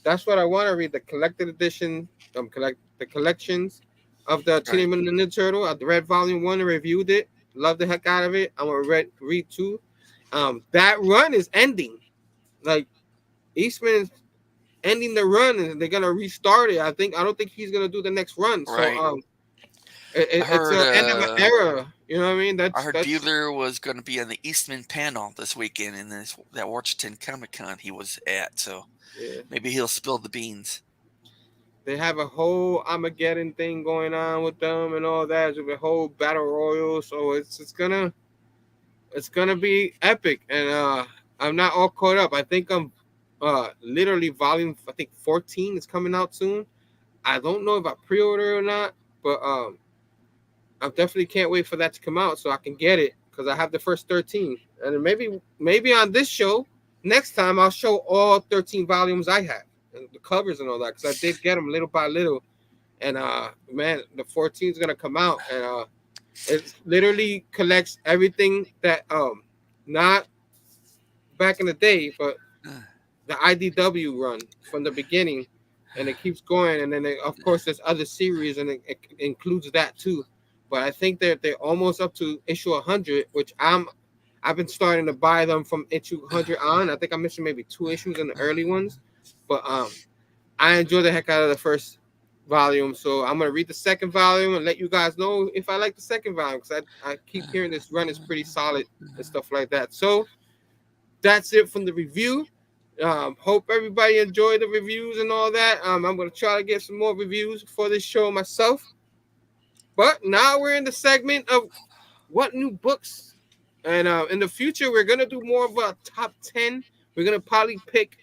that's what I want to read. The collected edition, the collections of the
All right.
Teenage Mutant Ninja Turtle. I read Volume One and reviewed it. Loved the heck out of it. I'm gonna read two. That run is ending. Like Eastman's ending the run, and they're gonna restart it. I don't think he's gonna do the next run. So
Right. I
it's
heard.
a end of an era. You know what I mean?
I heard
That's
Bueller was going to be on the Eastman panel this weekend in that Washington Comic Con he was at. So
yeah.
maybe he'll spill the beans.
They have a whole Armageddon thing going on with them and all that. There's a whole battle royal, so it's gonna be epic. And I'm not all caught up. I think I'm literally volume I think 14 is coming out soon. I don't know if I pre-order or not, but I definitely can't wait for that to come out so I can get it because I have the first 13. And then maybe on this show next time I'll show all 13 volumes I have and the covers and all that because I did get them little by little. And man, the 14 is gonna come out and it literally collects everything that not back in the day, but the IDW run from the beginning, and it keeps going. And then of course there's other series, and it includes that too. But I think they're almost up to issue 100, which I've been starting to buy them from issue 100 on. I think I'm missing maybe 2 issues in the early ones, but I enjoy the heck out of the first volume. So I'm gonna read the second volume and let you guys know if I like the second volume because I keep hearing this run is pretty solid and stuff like that. So that's it from the review. Hope everybody enjoyed the reviews and all that. I'm gonna try to get some more reviews for this show myself. But now we're in the segment of what new books, and in the future we're gonna do more of a top 10. We're gonna probably pick,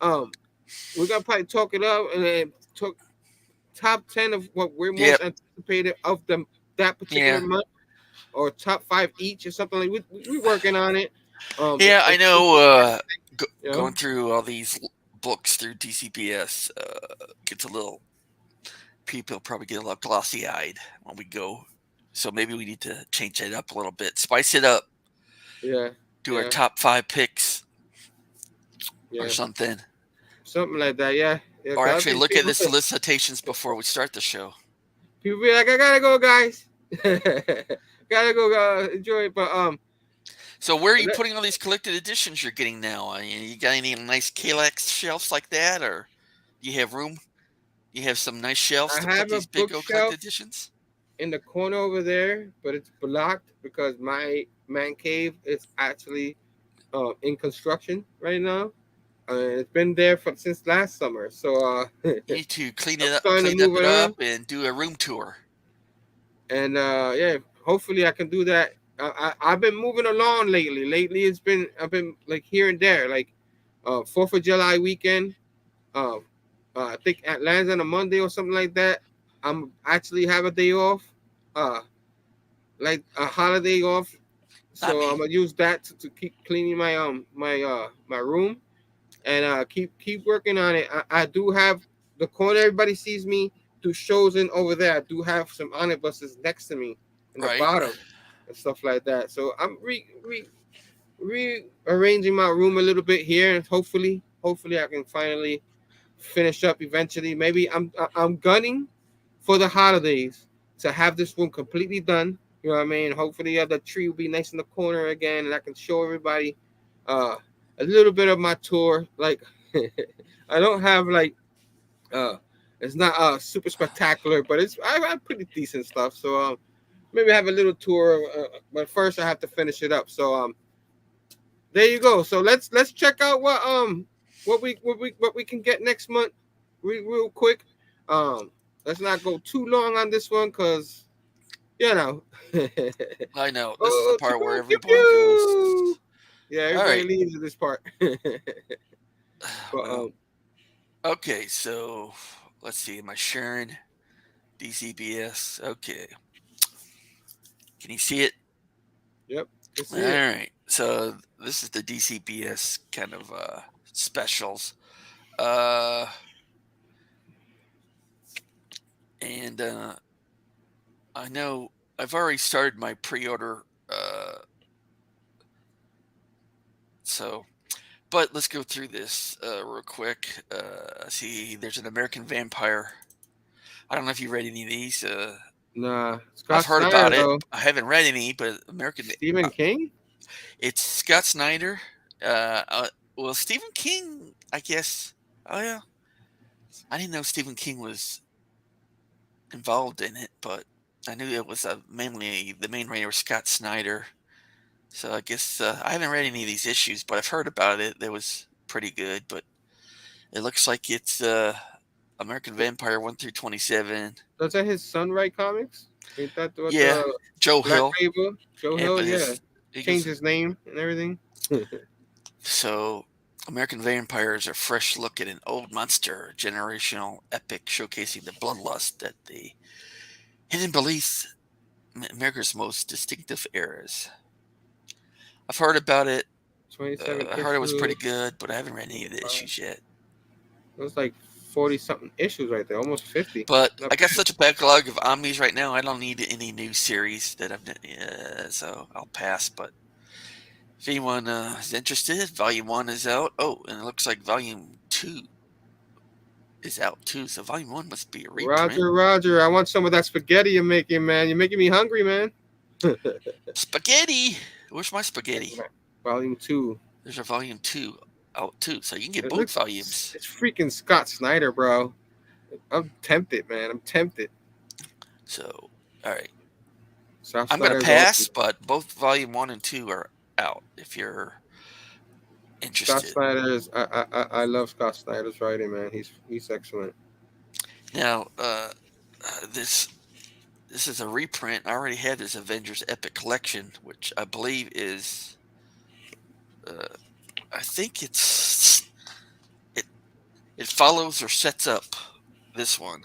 we're gonna probably talk it up and then talk top 10 of what we're most
Yep.
anticipated of them that particular
Yeah.
month, or top 5 each or something like. We're working on it.
Yeah. I know.
You know.
Going through all these books through DCPS gets a little. People probably get a little glossy eyed when we go. So maybe we need to change it up a little bit, spice it up,
Yeah,
do our
yeah,
top 5 picks or
yeah,
something.
something like that. Yeah, yeah.
Or
Cause I
actually
think
look at the solicitations before we start the show.
people be like, I gotta go, guys. Gotta go, enjoy it. But
So where are you putting all these collected editions you're getting now? You got any nice Kalex shelves like that, or do you have room? You have some nice shelves
I
to put
have a
these big old collected
bookshelf
editions.
in the corner over there, but it's blocked because my man cave is actually in construction right now. It's been there since last summer, so
You need to
I'm starting to
clean
move
it
it
up,
around,
and do a room tour.
and yeah, hopefully I can do that. I've been moving along lately. Lately, I've been like here and there, like 4th of July weekend. Uh, I think it lands on a Monday or something like that. I'm actually have a day off, uh, like a holiday off.
Not
So I'm
me.
gonna use that to keep cleaning my room and keep working on it. I do have the corner everybody sees me do shows in over there. I do have some omnibuses next to me in the
Right.
bottom and stuff like that. So I'm rearranging my room a little bit here, and hopefully I can finally finish up eventually. Maybe I'm gunning for the holidays to have this room completely done. You know what I mean? Hopefully, the tree will be nice in the corner again, and I can show everybody uh, a little bit of my tour. Like, I don't have like uh, It's not super spectacular, but I have pretty decent stuff. So maybe have a little tour, but first I have to finish it up. So there you go. So let's check out what we can get next month, real quick. Um, let's not go too long on this one, cause you know.
I know this is the
Oh,
part where
pew
everyone goes.
pew. Yeah,
All
everybody
right.
leaves at this part. But
Well, okay. So let's see. Am I sharing DCBS? Okay. Can you see it?
yep, I
All
see it.
right. So this is the DCBS kind of specials. Uh, and I know I've already started my pre-order. So, but let's go through this real quick. See, there's an American Vampire. I don't know if you read any of these.
Nah,
I've
Scott
heard
Snyder
about it.
though.
I haven't read any, but American.
Stephen King.
It's Scott Snyder. Uh, uh, well, Stephen King, I guess. Oh yeah, I didn't know Stephen King was involved in it, but I knew it was mainly the main writer was Scott Snyder. So I guess I haven't read any of these issues, but I've heard about it. That was pretty good, but it looks like it's American Vampire 1 through 27.
Does that his son write comics? Ain't that what
Yeah,
the
Joe
Black
Hill.
Label? Joe
Yeah,
Hill,
but
yeah.
his he
Changed
goes.
his name and everything.
So American Vampire is a fresh look at an old monster, a generational epic showcasing the bloodlust that the hidden beliefs America's most distinctive eras. I've heard about it.
27
I heard it was pretty
issues.
good, but I haven't read any of the issues yet.
It was like 40 something issues right there, almost 50.
But
Not
I got
bad.
such a backlog of Omnis right now. I don't need any new series that so I'll pass. But if anyone is interested, Volume 1 is out. Oh, and it looks like Volume 2 is out too. So Volume 1 must be a reprint.
Roger. I want some of that spaghetti you're making, man. You're making me hungry, man.
Spaghetti! Where's my spaghetti?
Volume 2.
There's a Volume 2 out too. So you can get
It
both
looks,
volumes.
it's freaking Scott Snyder, bro. I'm tempted, man. I'm tempted.
So, all right.
Scott
I'm going to
Snyder's awesome.
pass, but both Volume 1 and 2 are out if you're
Scott
interested.
Snyder is. I love Scott Snyder's writing, man. He's excellent.
Now, this this is a reprint. I already had this Avengers Epic Collection, which I believe is, uh, I think it it follows or sets up this one.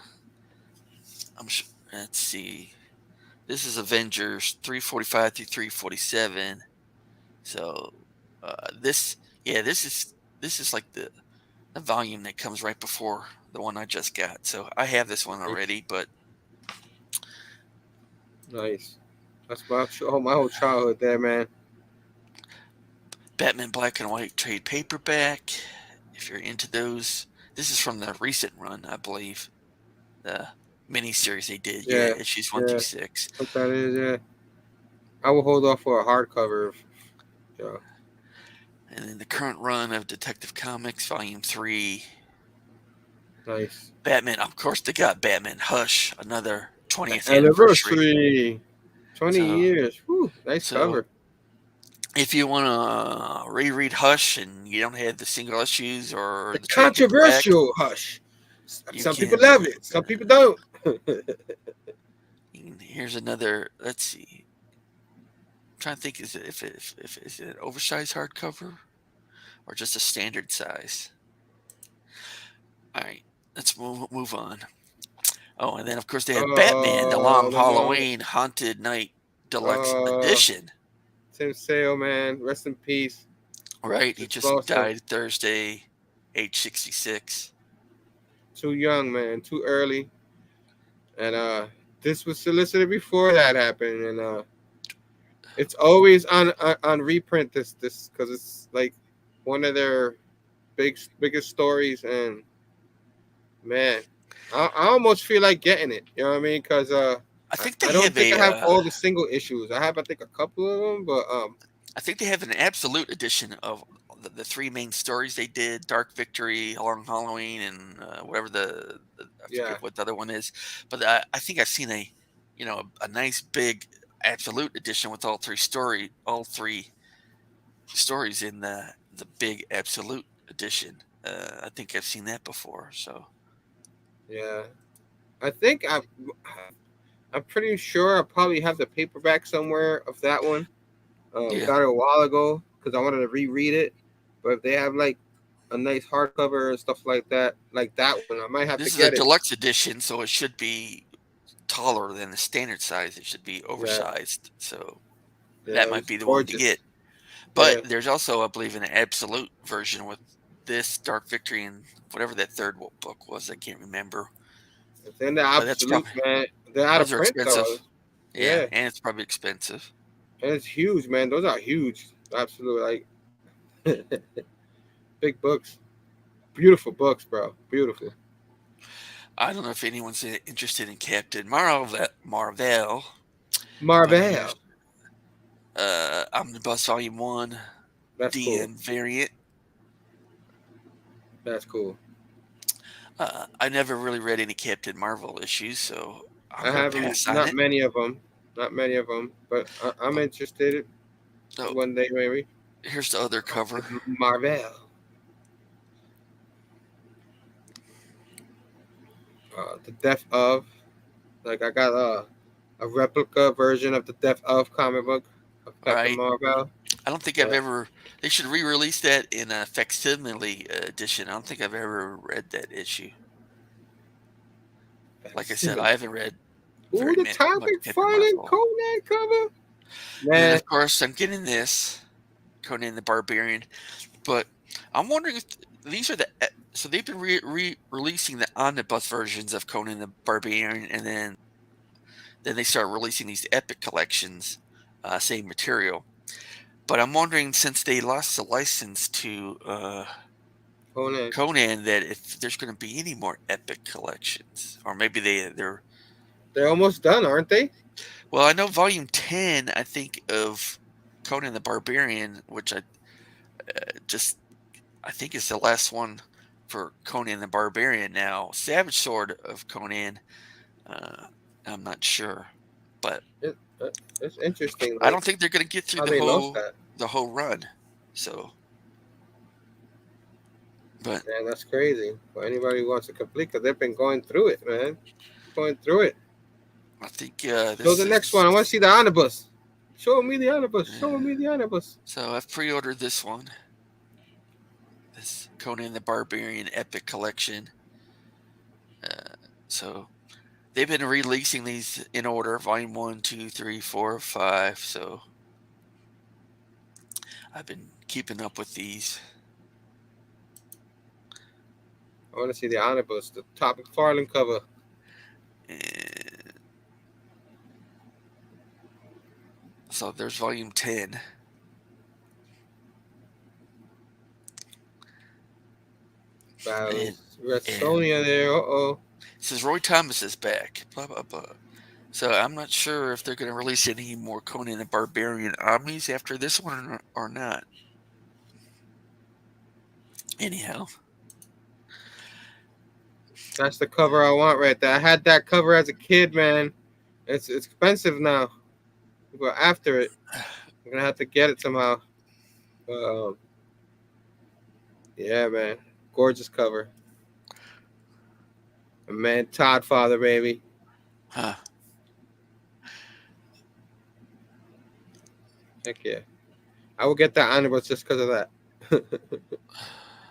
I'm sure. Let's see. This is Avengers 345 through 347. So this, yeah, this is like the volume that comes right before the one I just got. So I have this one
Nice.
already, but
Nice. That's my whole childhood there, man.
Batman Black and White trade paperback. If you're into those, this is from the recent run, I believe. The miniseries they did, yeah,
Yeah,
issues 1 through
yeah.
6.
What that is, yeah. I will hold off for a hardcover. Yeah.
And then the current run of Detective Comics, Volume 3.
Nice.
Batman, of course, they got Batman Hush, another 20th anniversary.
Anniversary. 20
So,
years. Whew, nice
so
cover.
if you want to reread Hush and you don't have the single issues or
The
the trade paperback,
controversial Hush.
you
Some people
can.
love it. Some people don't.
Here's another. Let's see. I'm trying to think, is it if is it an oversized hardcover or just a standard size? All right, let's move on. Oh, and then of course they have Batman: The Long
The long.
Halloween Haunted Night Deluxe
Uh,
Edition.
Tim Sale, man. Rest in peace.
Right, he
Just
just
lost him.
died Thursday, age 66.
Too young, man. Too early. And this was solicited before that happened, and it's always on reprint. This because it's like one of their biggest stories, and man, I almost feel like getting it. You know what I mean? Because
I think
I
they
don't
have
think
a.
I have all the single issues. I have I think a couple of them, but
I think they have an absolute edition of the three main stories they did: Dark Victory, Long Halloween, and whatever I
Yeah,
forget what the other one is. But I think I've seen a nice big absolute edition with all three stories in the big absolute edition. I think I've seen that before. So
yeah. I think I'm pretty sure I probably have the paperback somewhere of that one.
yeah,
Got it a while ago because I wanted to reread it. But if they have like a nice hardcover and stuff like that one, I might have to
this is a
get it.
deluxe edition, so it should be taller than the standard size. It should be
Yeah,
oversized. So that
yeah, it
might
was
be the one to get.
gorgeous.
But
Yeah,
there's also, I believe, an absolute version with this Dark Victory and whatever that third book was. I can't remember.
it's in the
But that's
absolute,
probably
man. They're out of
those are
print though.
expensive. Yeah,
Yeah,
and it's probably expensive.
and it's huge, man. Those are huge. Absolute, like big books, beautiful books, bro. Beautiful.
I don't know if anyone's interested in Captain Marvel, but here's
Marvel.
Omnibus Volume 1,
That's cool.
DN variant.
That's cool.
I never really read any Captain Marvel issues, so I'm
I
going to
haven't,
pass on
not
it.
many of them, not many of them, but I'm
But
interested
oh,
one day maybe.
here's the other cover.
Marvel. The Death of, like I got a replica version of the Death of comic book of
All
Captain
right.
Marvel.
I don't think I've
Yeah,
ever. They should re-release that in a facsimile edition. I don't think I've ever read that issue. Like I said, I
facsimile.
haven't read
Ooh, the
much
Topic
Captain
Farling
Marvel.
Conan cover.
And then,
Man,
of course, I'm getting this Conan the Barbarian. But I'm wondering if these are so they've been releasing the omnibus versions of Conan the Barbarian, and then they start releasing these epic collections, same material. But I'm wondering, since they lost the license to
Conan.
Conan, that if there's going to be any more epic collections, or maybe they're.
They're almost done, aren't they?
Well, I know Volume 10, I think, of Conan the Barbarian, which just I think is the last one for Conan the Barbarian now. Savage Sword of Conan, uh, I'm not sure, but
It, it's interesting,
I
like
don't think they're going to get through
how they lost that.
the whole run. So, but
Man, that's crazy. For anybody who wants to complete, because they've been going through it, man. Going through it.
I think
So
this
the next one, I want to
is.
see the omnibus. Show me the omnibus. Show
Yeah.
me the omnibus.
So I've pre-ordered this one, this Conan the Barbarian Epic Collection. Uh, so they've been releasing these in order: Volume 1, 2, 3, 4, 5. So I've been keeping up with these.
I want to see the omnibus, the Topic Farling cover.
And so there's Volume 10. And,
Battles. We got
and
Sonya there. Uh-oh.
it says Roy Thomas is back. Blah, blah, blah. So I'm not sure if they're going to release any more Conan the Barbarian Omnis after this one or not. Anyhow,
That's the cover I want right there. I had that cover as a kid, man. It's expensive now. But after it, I'm gonna have to get it somehow. But yeah, man, gorgeous cover. And man, Todd Father, baby.
huh?
Heck yeah. I will get that omnibus just because of that.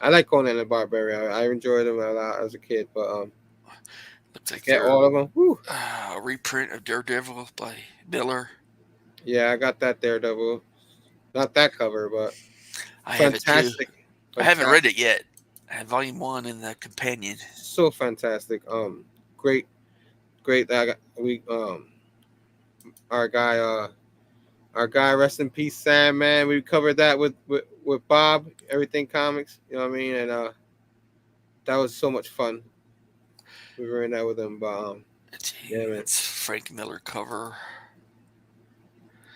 I like Conan the Barbarian. I enjoyed him a lot as a kid, but
Looks
to
like
get
they're
all of them, whew.
a reprint of Daredevil by Miller.
Yeah, I got that Daredevil. Not that cover, but
I have it too.
fantastic,
I haven't read
fantastic,
it yet. I have Volume 1 and the companion.
so fantastic. Great, great. We our guy our guy, rest in peace, Sam. Man, we covered that with Bob, Everything Comics. You know what I mean? And that was so much fun. We were in that with him, but
Let's see.
yeah, man,
That's Frank Miller cover.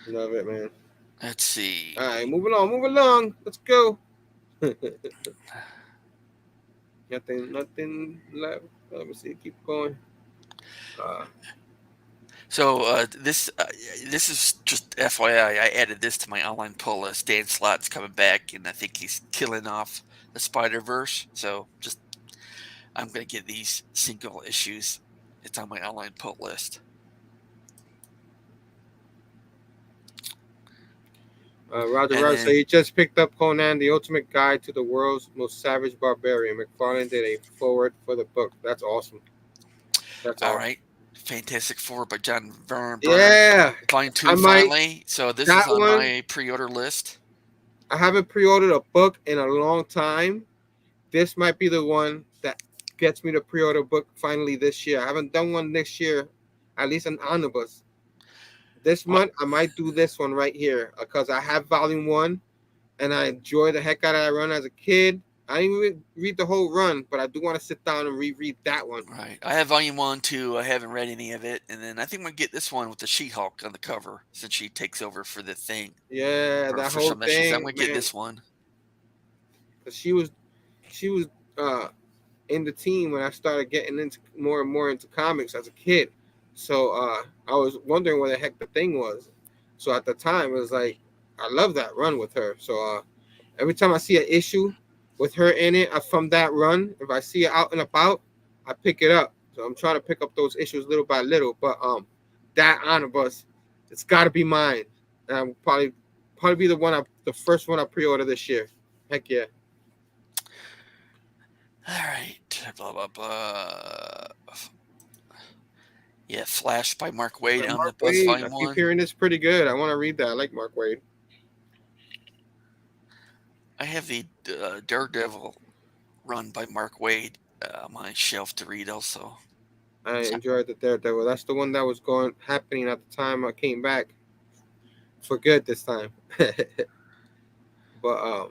love it, man.
Let's
All
see.
right, moving on, move along. Let's go. Nothing left. Let me see. Keep going. Uh,
So this is just FYI. I added this to my online pull list. Dan Slott's coming back, and I think he's killing off the Spider Verse. So just I'm gonna get these single issues. It's on my online pull list.
Roger
And
Roger. So
then,
he just picked up Conan, the Ultimate Guide to the World's Most Savage Barbarian. McFarlane did a forward for the book. That's awesome. That's
all
awesome.
right, Fantastic Four by John Byrne,
Yeah,
Volume
I
Two
might
finally. So this is
that
on
one.
my pre-order list.
I haven't pre-ordered a book in a long time. This might be the one that gets me to pre-order a book finally this year. I haven't done one this year, at least an omnibus. This
What?
month I might do this one right here because I have volume one and I enjoy the heck out of that run as a kid. I didn't even read the whole run, but I do want to sit down and reread that one.
Right. I have Volume 1, 2. I haven't read any of it. And then I think I'm going to get this one with the She-Hulk on the cover since she takes over for the Thing
Yeah, that
for
whole
some issues. I'm
thing,
going to get
man.
this one.
Cause she was uh in the team when I started getting into more and more into comics as a kid. So I was wondering where the heck the Thing was. So at the time it was like I love that run with her. So every time I see an issue with her in it from that run, if I see it out and about, I pick it up. So I'm trying to pick up those issues little by little. But that omnibus, it's got to be mine. And I'm probably be the first one I pre-order this year. Heck yeah.
All right. Blah, blah, blah. Yeah, Flash by Mark Wade,
Mark
Omnibus,
Wade, I
Volume
keep
1.
hearing this pretty good. I want to read that. I like Mark Wade.
I have the Daredevil run by Mark Wade on my shelf to read also.
I enjoyed the Daredevil. That's the one that was happening at the time I came back for good this time. But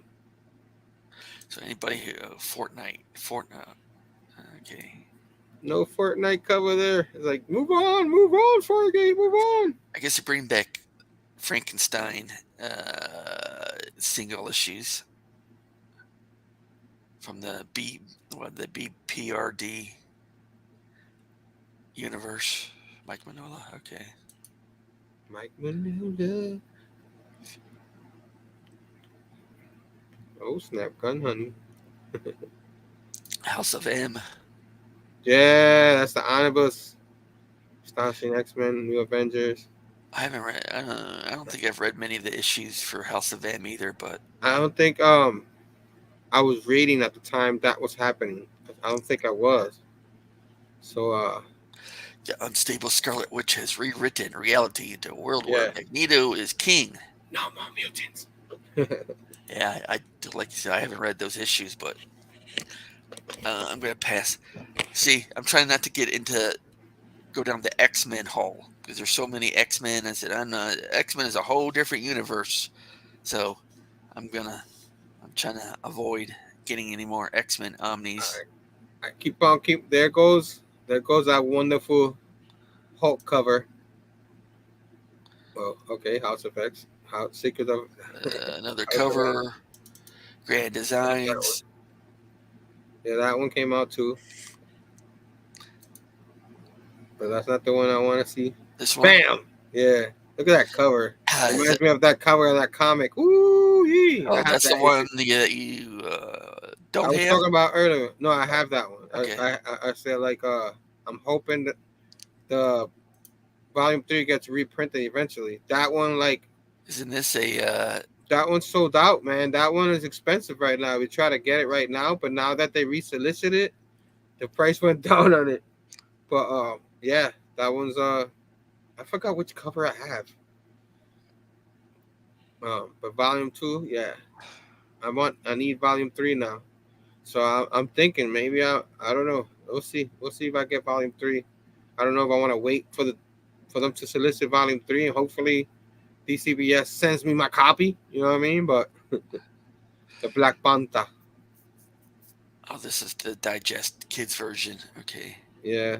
So anybody who, Fortnite. Okay.
no Fortnite cover there. It's like move on, Fargate, move on.
I guess you bring back Frankenstein single issues from the BPRD universe. Mike Manola. Okay.
Mike Manila. Oh snap, gun honey.
House of M.
Yeah, that's the omnibus. Astonishing X-Men, New Avengers.
I haven't read. I don't think I've read many of the issues for House of M either, but
I don't think I was reading at the time that was happening. I don't think I was. So
the unstable Scarlet Witch has rewritten reality into a world where
yeah.
Magneto is king.
No more mutants.
Yeah, I like you said, I haven't read those issues, but I'm gonna pass. See, I'm trying not to go down the X-Men hole because there's so many X-Men. I said, X-Men is a whole different universe, so I'm trying to avoid getting any more X-Men omnis.
I keep. There goes that wonderful Hulk cover. Well, okay, House of X, House Secret of
Another
House of M.
cover, Grand
That one.
Designs.
Yeah, that one came out too, but that's not the one I want to see.
This one,
Bam! Yeah, look at that cover.
is
Reminds me of that cover of that comic. Ooh, yee! I
oh,
have
that's the
that
one
issue.
that you
I
don't
was
have.
talking about earlier. No, I have that one.
Okay,
I said like I'm hoping that the volume 3 gets reprinted eventually. That one like
isn't this a
that one's sold out, man. That one is expensive right now. We try to get it right now, but now that they resolicited it, the price went down on it. But yeah, that one's I forgot which cover I have. But volume 2, yeah. I need volume 3 now. So I'm thinking maybe I don't know. We'll see. We'll see if I get volume 3. I don't know if I want to wait for them to solicit volume 3 and hopefully DCBS sends me my copy. You know what I mean? But the Black Panther.
oh, this is the digest kids version. Okay.
Yeah.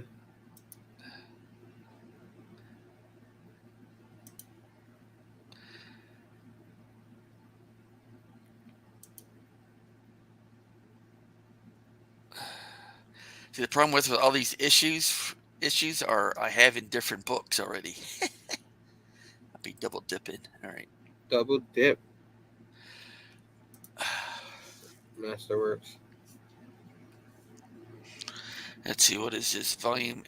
See, the problem with all these issues are I have in different books already. I'll be double dipping. All right.
Double dip. Masterworks.
Let's see, what is this? Volume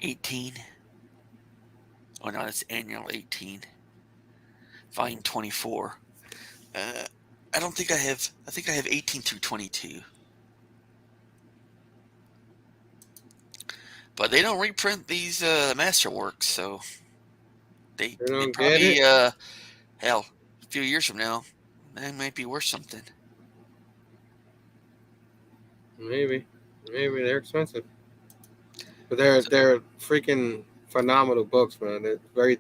18. Oh no, that's annual 18. Volume 24. Uh, I don't think I have. I think I have 18 through 22. But they don't reprint these masterworks, so they
You
they
don't get
probably
it?
hell, a few years from now, they might be worth something.
Maybe. Maybe they're expensive. But
So,
they're freaking phenomenal books, man. They're very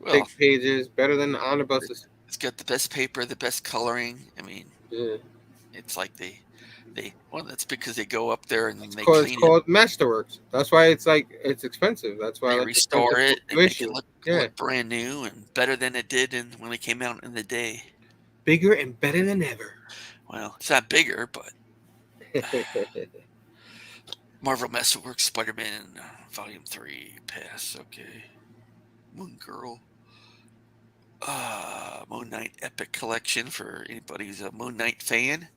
well,
thick pages, better than the omnibuses.
it's got the best paper, the best coloring. I mean,
Yeah.
it's like they well, that's because they go up there and they
It's
clean it,
called Masterworks. That's why it's like it's expensive. That's why
they
like it's such
restore
a
it,
few
and make it
issue. Yeah.
look brand new and better than it did when it came out in the day.
Bigger and better than ever.
Well, it's not bigger, but Marvel Masterworks Spider-Man Volume 3 pass. Okay. Moon Girl. Moon Knight Epic Collection for anybody who's a Moon Knight fan.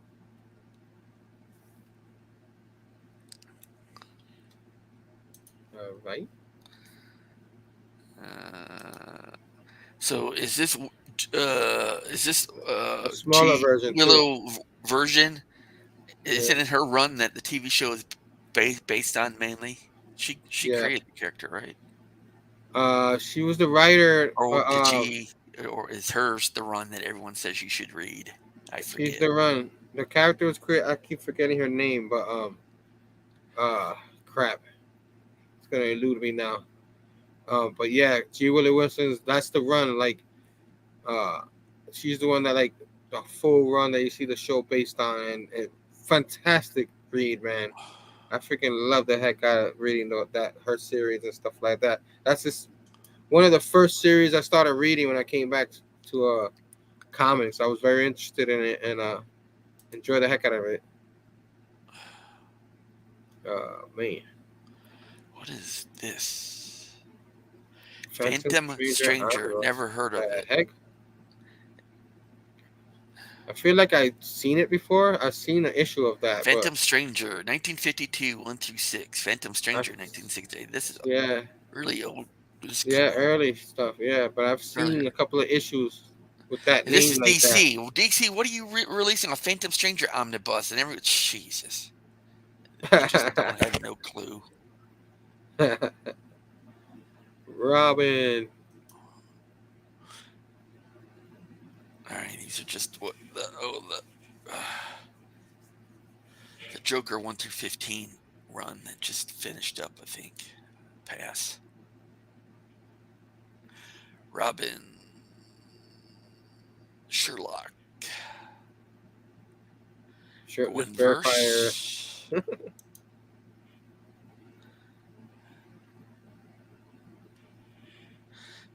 Right.
Uh, so is this
A smaller
G
version too.
Willow version? Is
Yeah.
it in her run that the TV show is based on mainly? She
Yeah.
created the character, right?
She was the writer.
Or did she? Or is hers the run that everyone says you should read? I
She's
forget.
the run. The character was created. I keep forgetting her name, but crap, it's gonna elude me now. But yeah, G. Willie Wilson's. That's the run. Like, uh, she's the one that like the full run that you see the show based on, and fantastic read, man. I freaking love the heck out of reading that her series and stuff like that. That's just one of the first series I started reading when I came back to comics. I was very interested in it and enjoy the heck out of it. Man,
What is this?
Phantom
Phantom
Stranger
Stranger.
Omnibus.
Never heard of
The
it.
heck? I feel like I've seen it before. I've seen an issue of that, but
Phantom Stranger, 1952, 1 through 6. Phantom
I've
Stranger, 1968. This is
yeah,
really old. This
yeah,
came out
early stuff. Yeah, but I've
earlier.
seen a couple of issues with that
This
name
is
like that.
DC. Well, DC, what are you releasing a Phantom Stranger omnibus? And everyone, Jesus, they just don't have no clue.
Robin.
All right, these are just what the Joker 1 through 15 run that just finished up. I think pass. Robin, Sherlock,
Shirtless vampire.
Gwenverse.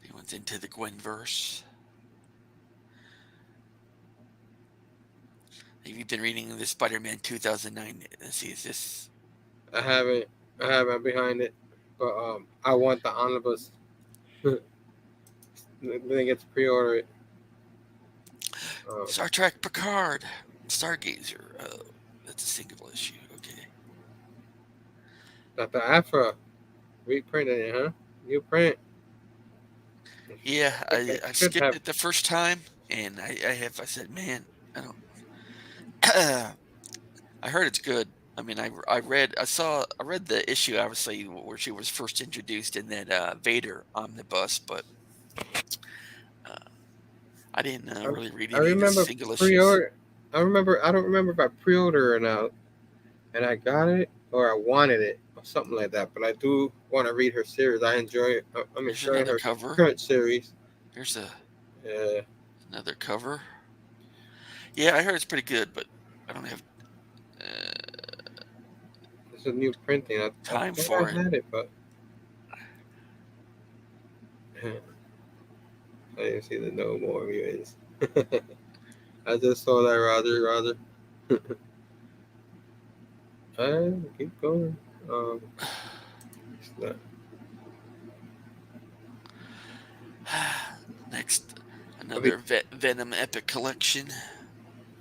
Anyone's into the Gwenverse? Have you been reading the Spider-Man 2009? Let's see, is this?
I haven't. I haven't behind it, but I want the omnibus. Then I get to pre-order it.
Star Trek Picard, Stargazer. Oh, that's a single issue. Okay.
Got the Afra reprinted it, huh? New print.
Yeah,
It
I
should
skipped
have.
it the first time, and I said, man, I don't. I heard it's good. I mean, I read the issue obviously where she was first introduced in that Vader omnibus, but uh, I didn't
I,
really read
I
any of the
remember
single issues.
pre-order. I remember. I don't remember if I pre-ordered or not, and I got it or I wanted it or something like that. But I do want to read her series. I enjoy it. I'm
Here's
enjoying
another
her
cover.
current series.
Here's
Yeah,
another cover. Yeah, I heard it's pretty good, but I don't have uh,
it's a new printing. I
time
thought I
for it.
had it, but I didn't see the no more viewings. I just saw that Roger. Keep going. Um, it's not-
Next,
I mean,
another Venom Epic Collection.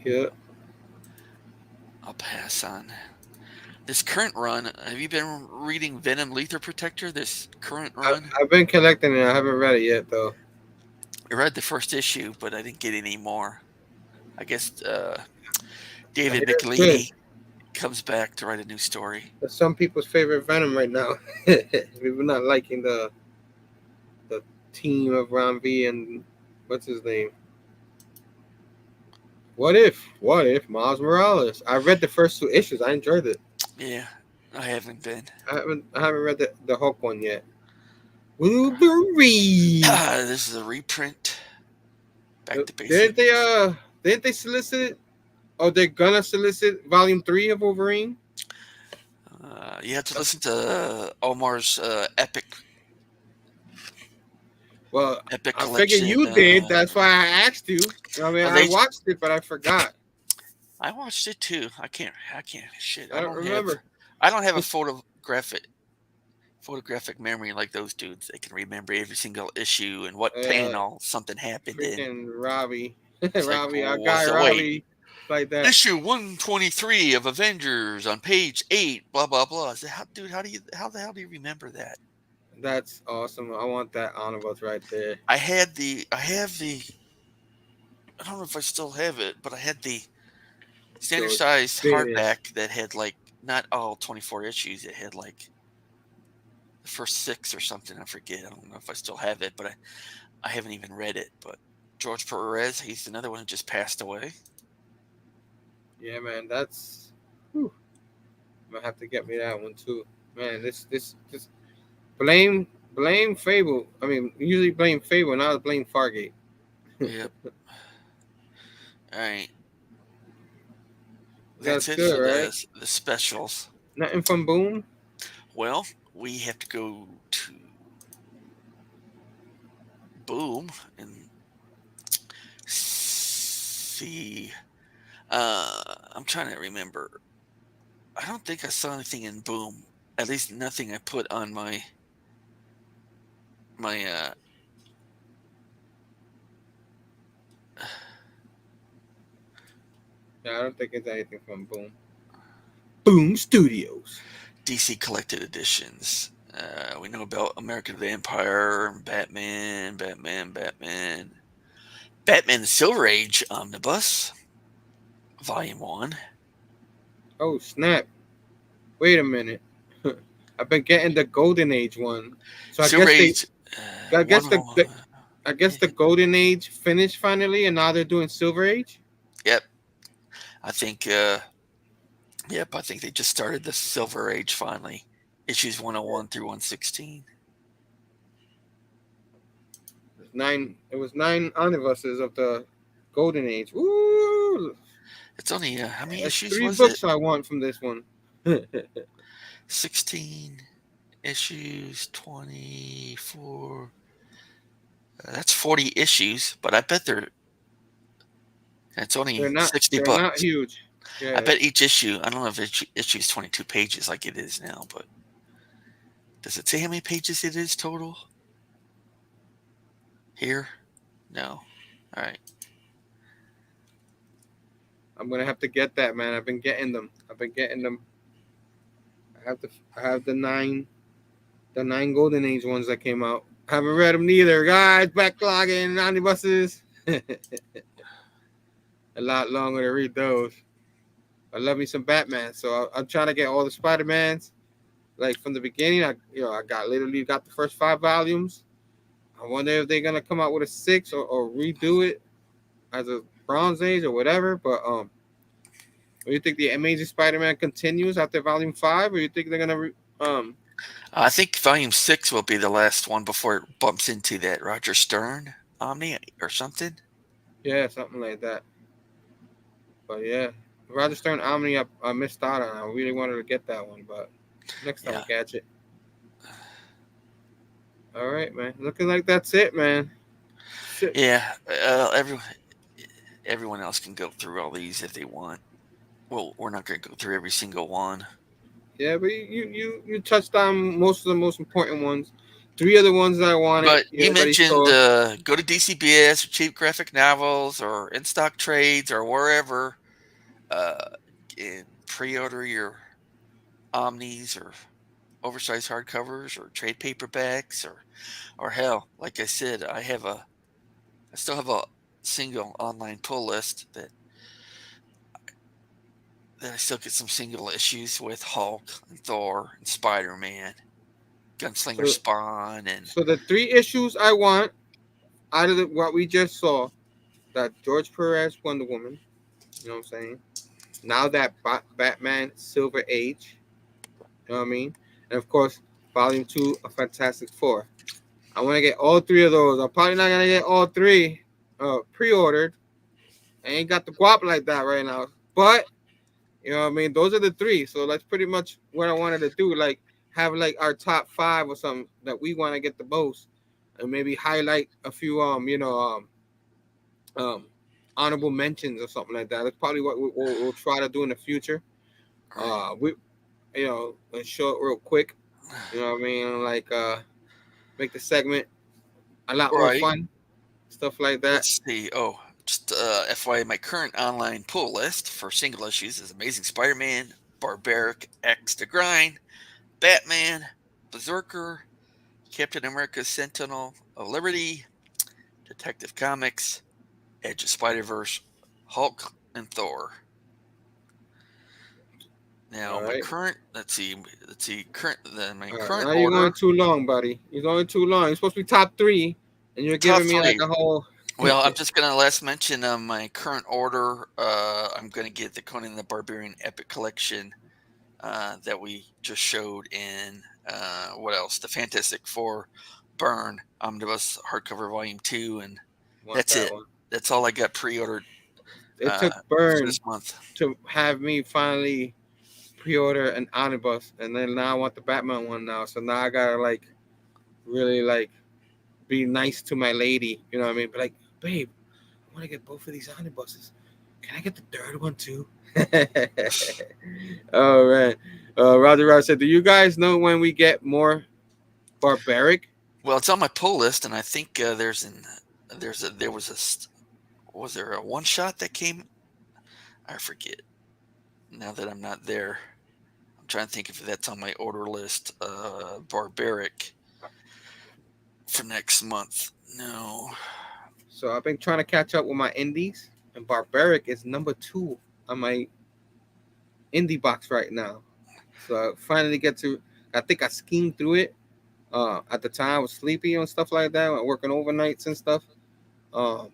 yeah.
I'll pass on this current run. Have you been reading Venom Lether Protector? This current run.
I've been collecting it. I haven't read it yet though.
I read the first issue, but I didn't get any more. I guess
I
David
hear it's good.
McLeany comes back to write a new story.
That's some people's favorite Venom right now. People not liking the team of Ron V and what's his name? What if? What if Miles Morales? I read the first two issues. I enjoyed it.
Yeah, I haven't been.
I haven't read the Hulk one yet. Wolverine.
This is a reprint. Back to
Didn't they
basics.
didn't they solicit it? Oh, they're gonna solicit volume 3 of Wolverine?
You have to listen to Omar's
Well,
epic
I figured
collection.
you did. That's why I asked you. I mean,
Oh,
I
they.
watched it, but I forgot.
I watched it too. I can't. I can't. Shit.
I don't remember.
I don't have a
It's,
photographic memory like those dudes. They can remember every single issue and what
uh,
panel something happened in.
freaking Robbie,
It's like,
Robbie, our guy
so wait,
Robbie, like that.
issue 123 of Avengers on page 8, blah blah blah. I said, dude, how the hell do you remember that?
That's awesome. I want that on of us right there.
I have the I don't know if I still have it, but I had the standard
Those
size
finished.
hardback that had like not all 24 issues. It had like the first 6 or something. I forget. I don't know if I still have it, but I haven't even read it. But George Perez, he's another one who just passed away.
Yeah, man. That's. Whew, I'm gonna have to get me that one too. Man, this blame Fable. I mean, usually blame Fable, now I blame Fargate.
Yep. All right.
That's
That's it
good,
for
right?
the specials.
Nothing from Boom.
Well, we have to go to Boom and see. I'm trying to remember. I don't think I saw anything in Boom. At least nothing I put on my
Yeah, I don't think it's anything from Boom. Boom Studios.
DC collected editions. We know about American Vampire, Batman the Silver Age Omnibus, Volume 1.
Oh snap! Wait a minute. I've been getting the Golden Age one, so I
Silver
guess they,
Age
I guess
101.
I guess the Golden Age finished finally, and now they're doing Silver Age.
Yep. I think, yep, I think they just started the Silver Age finally. Issues 101 through 116.
It was 9 omnibuses of the Golden Age. Woo!
It's only, how many
That's
issues
3
was it?
books I want from this one.
16 issues, 24. That's 40 issues, but I bet it's only 60
they're not
bucks.
huge.
I
Yeah.
bet each issue, I don't know if issue is 22 pages like it is now, but does it say how many pages it is total? Here? No. All right.
I'm gonna have to get that, man. I've been getting them. I have the 9 Golden Age ones that came out. Haven't read them neither, guys. Backlogging omnibuses. A lot longer to read those. I love me some Batman, so I'm trying to get all the Spider-Mans. Like from the beginning, I literally got the first 5 volumes. I wonder if they're gonna come out with a 6 or redo it as a Bronze Age or whatever. But do you think the Amazing Spider-Man continues after Volume 5, or you think they're gonna
I think Volume 6 will be the last one before it bumps into that Roger Stern Omni or something.
yeah, something like that. But yeah, Roger Stern Omni, I missed out on. I really wanted to get that one, but next time I
Yeah.
catch it. All right, man. Looking like that's it, man. Shit.
Yeah. Everyone else can go through all these if they want. Well, we're not going to go through every single one.
Yeah, but you touched on most of the most important ones. Three of the ones that I wanted,
But
you
you
already
mentioned
saw.
go to DCBS or cheap graphic novels or in stock trades or wherever uh, and pre-order your omnis or oversized hardcovers or trade paperbacks or hell, like I said, I still have a single online pull list that I still get some single issues with Hulk and Thor and Spider Man, Gunslinger
So
Spawn, and
so the three issues I want out of what we just saw, that George Perez Wonder Woman, you know what I'm saying? Now that Batman Silver Age, you know what I mean? And of course, Volume 2 of Fantastic Four. I want to get all three of those. I'm probably not gonna get all three pre-ordered. I ain't got the guap like that right now. But you know what I mean? Those are the three. So that's pretty much what I wanted to do. Like have like our top five or something that we want to get the most. And maybe highlight a few um honorable mentions or something like that. That's probably what we'll try to do in the future.
right,
We and show it real quick. You know what I mean? Like make the segment a lot more
right.
fun, stuff like that.
Let's see. Oh, just FYI, my current online pull list for single issues is Amazing Spider Man, Barbaric X to Grind, Batman, Berserker, Captain America Sentinel of Liberty, Detective Comics, Edge of Spider Verse, Hulk, and Thor. Now,
All
my
right.
current let's see current then my
All right.
current
Now you're going
order
too long, buddy. You're going too long. You're supposed to be top three, and you're
top
giving me like
three.
a whole.
Well, I'm just gonna last mention my current order. I'm gonna get the Conan the Barbarian Epic Collection that we just showed in what else? The Fantastic Four Burn Omnibus Hardcover Volume 2, and
Want
that's
that
it.
one?
That's all I got pre-ordered
It took
for
Burn
this month.
to have me finally pre-order an omnibus, and then now I want the Batman one now. So now I gotta like really like be nice to my lady. You know what I mean? But like, babe, I want to get both of these omnibuses. Can I get the third one too? All right. Roger Roger said, "Do you guys know when we get more barbaric?"
Well, it's on my pull list, and I think there was was there a one shot that came? I forget now that I'm not there. I'm trying to think if that's on my order list. Barbaric for next month. No.
So I've been trying to catch up with my indies, and barbaric is number two on my indie box right now. So I finally get to. I think I schemed through it. At the time I was sleepy and stuff like that, working overnights and stuff. Um,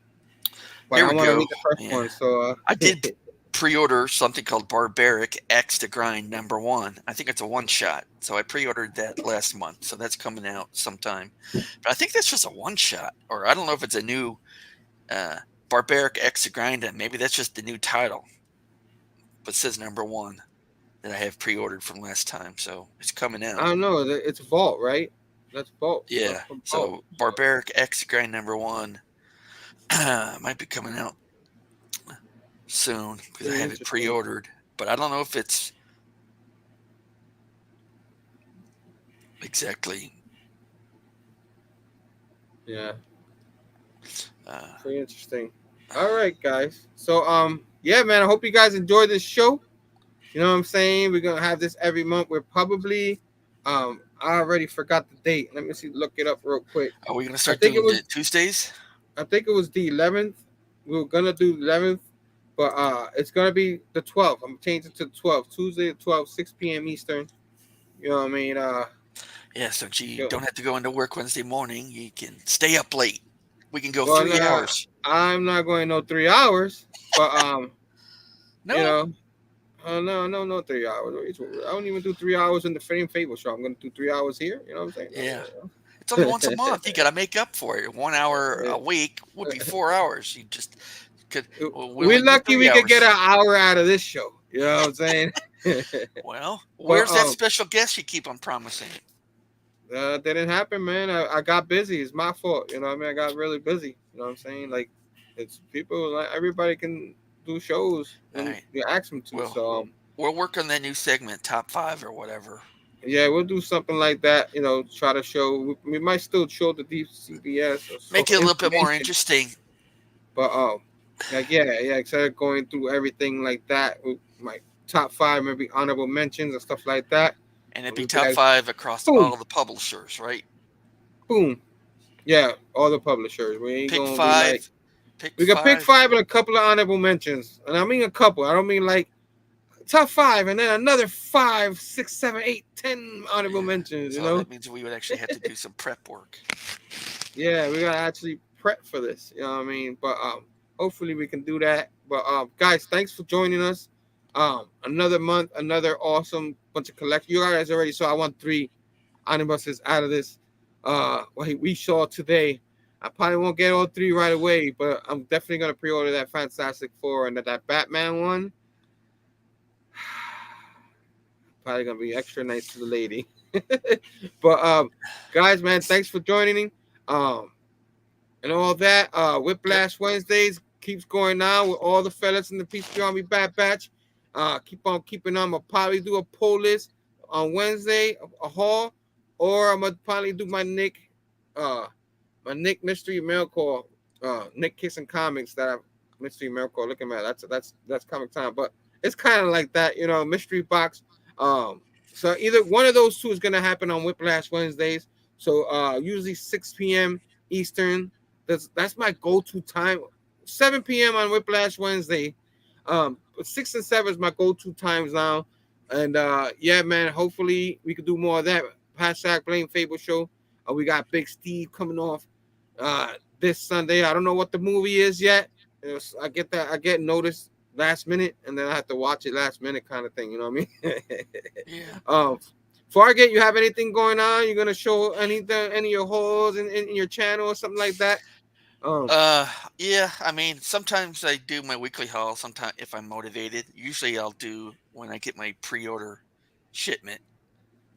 but
Here
I
we
want to
go.
read the first
Yeah.
one. So
I did pre-order something called Barbaric X to Grind #1. I think it's a one shot. So I pre-ordered that last month. So that's coming out sometime. But I think that's just a one shot. Or I don't know if it's a new uh, Barbaric X to Grind, and maybe that's just the new title. But it says #1 that I have pre-ordered from last time. So it's coming
I
out.
don't know. It's Vault, right? That's Vault. That's
Yeah.
from Vault.
So Barbaric X to Grind #1 might be coming out soon because I
Pretty
have it
interesting.
pre-ordered. But I don't know if it's exactly.
Yeah,
Uh,
pretty interesting. All right, guys. So yeah, man. I hope you guys enjoyed this show. You know what I'm saying? We're gonna have this every month. We're probably I already forgot the date. Let me see, look it up real quick.
are we going to
I
start
think it
doing
was
the Tuesdays?
I think it was the 11th. We were gonna do the 11th, but it's gonna be the 12th. I'm changing to the 12th, Tuesday at 12, 6 p.m. Eastern. You know what I mean?
Yeah, so you
Yo,
don't have to go into work Wednesday morning. You can stay up late. We can go
well,
3 hours.
I'm not going no 3 hours, but you
No?
know, no 3 hours. I don't even do 3 hours in the Fable show. I'm gonna do 3 hours here. You know what I'm saying?
Yeah. It's only once a month. You got to make up for it. 1 hour
Yeah.
a week would be 4 hours. You just could, well, we
We're
only do
lucky
three
we could get
hours.
an hour out of this show. You know what I'm saying?
Well,
but
where's that special guest you keep on promising?
didn't happen, man. I got busy. It's my fault. You know what I mean? I got really busy. You know what I'm saying? Like, it's people. Like everybody can do shows
All
when
right.
you ask them to.
Well,
So
we'll work on that new segment, top 5 or whatever.
Yeah, we'll do something like that. Try to show. We might still show the deep CBS or
Make
so
it a little bit more
information,
interesting,
but like yeah. Instead of going through everything like that, with my top five, maybe honorable mentions and stuff like that.
and it'd be
We
top
got
5 across
boom,
all the publishers, right?
boom. Yeah, all the publishers. We ain't
Pick
gonna be like
5, pick
we can pick
5.
five and a couple of honorable mentions, and I mean a couple. I don't mean like top five and then another 5, 6, 7, 8, 10 honorable
Yeah.
mentions.
So that means we would actually have to do some prep work.
Yeah, we gotta actually prep for this. You know what I mean? But hopefully we can do that. But guys, thanks for joining us. Another month, another awesome bunch of collections. You guys already saw. I want 3 omnibuses out of this. What we saw today. I probably won't get all 3 right away, but I'm definitely gonna pre-order that Fantastic Four and that Batman one. Probably gonna be extra nice to the lady. But guys, man, thanks for joining me. And all that.
Yep.
Whiplash Wednesdays keeps going on with all the fellas in the Peace Army Bad Batch. Keep on keeping on. I'll probably do a poll list on Wednesday, a haul, or I'm gonna probably do my Nick Mystery Miracle, Nick Kissing Comics that I Mystery Miracle. Looking at that's comic time, but it's kind of like that, mystery box. Um, so either one of those two is gonna happen on Whiplash Wednesdays. So usually 6 p.m. Eastern. That's my go-to time. 7 p.m. on Whiplash Wednesday. 6 and 7 is my go-to times now. And yeah, man, hopefully we could do more of that. Hashtag Blame Phable Show. We got Big Steve coming off this Sunday. I don't know what the movie is yet. I get noticed last minute, and then I have to watch it last minute kind of thing. You know what I mean?
Yeah.
Fargate, you have anything going on? You're gonna show any of your holes in your channel or something like that?
Yeah, I mean, sometimes I do my weekly haul, sometimes if I'm motivated. Usually I'll do when I get my pre-order shipment.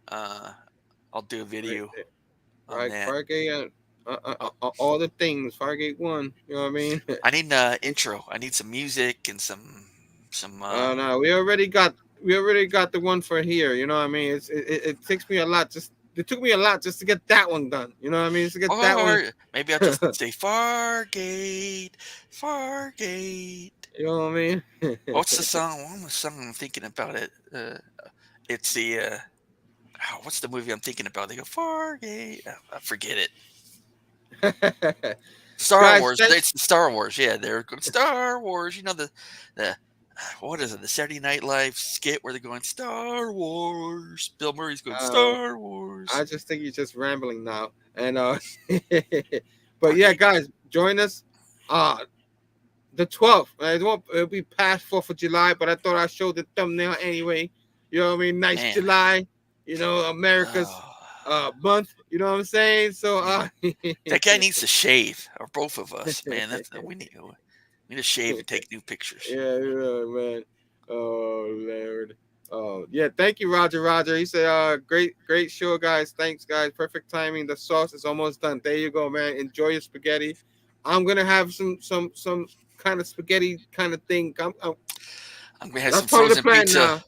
Uh I'll do a
Right,
video on
right,
that.
Fargate,
Oh,
all the things. Fargate one. You know what I mean?
I need an intro. I need some music and some
No, we already got the one for here. You know what I mean? It takes me a lot. It took me a lot just to get that one done. You know what I mean? Just to get that one.
or maybe I'll just say Fargate, Fargate.
You know what I mean?
What's the song? What was the song I'm thinking about it? It's the what's the movie I'm thinking about? They go Fargate. I forget it. Star
Guys,
Wars. It's Star Wars. Yeah, they're going Star Wars. You know the what is it? The Saturday Night Live skit where they're going Star Wars. Bill Murray's going
uh,
Star Wars.
I just think you're just rambling now. And but yeah,
Fargate.
guys, join us. The 12th. It'll be past 4th of July, but I thought I showed the thumbnail anyway. You know what I mean? Nice
Man.
July. America's month. You know what I'm saying? So
that guy needs to shave, or both of us, man. We need to shave and take new pictures.
Yeah, man. Oh Lord. Oh yeah, thank you, Roger. He said, great show, guys. Thanks, guys. Perfect timing. The sauce is almost done. There you go, man. Enjoy your spaghetti. I'm gonna have some kind of spaghetti kind of thing.
I'm gonna have
That's
some
part of the
frozen
plan
pizza.
now.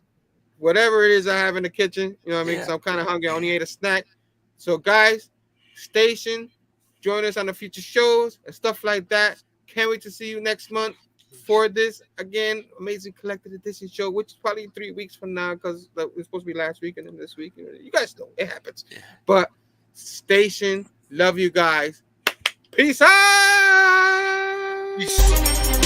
Whatever it is I have in the kitchen, you know what I mean?
Yeah.
Because I'm kind of hungry. I only ate a snack. So, guys, station, join us on the future shows and stuff like that. Can't wait to see you next month for this again amazing collected edition show, which is probably 3 weeks from now because it's supposed to be last week and then this week. You guys know it happens.
Yeah.
But station, love you guys. Peace out.
Peace.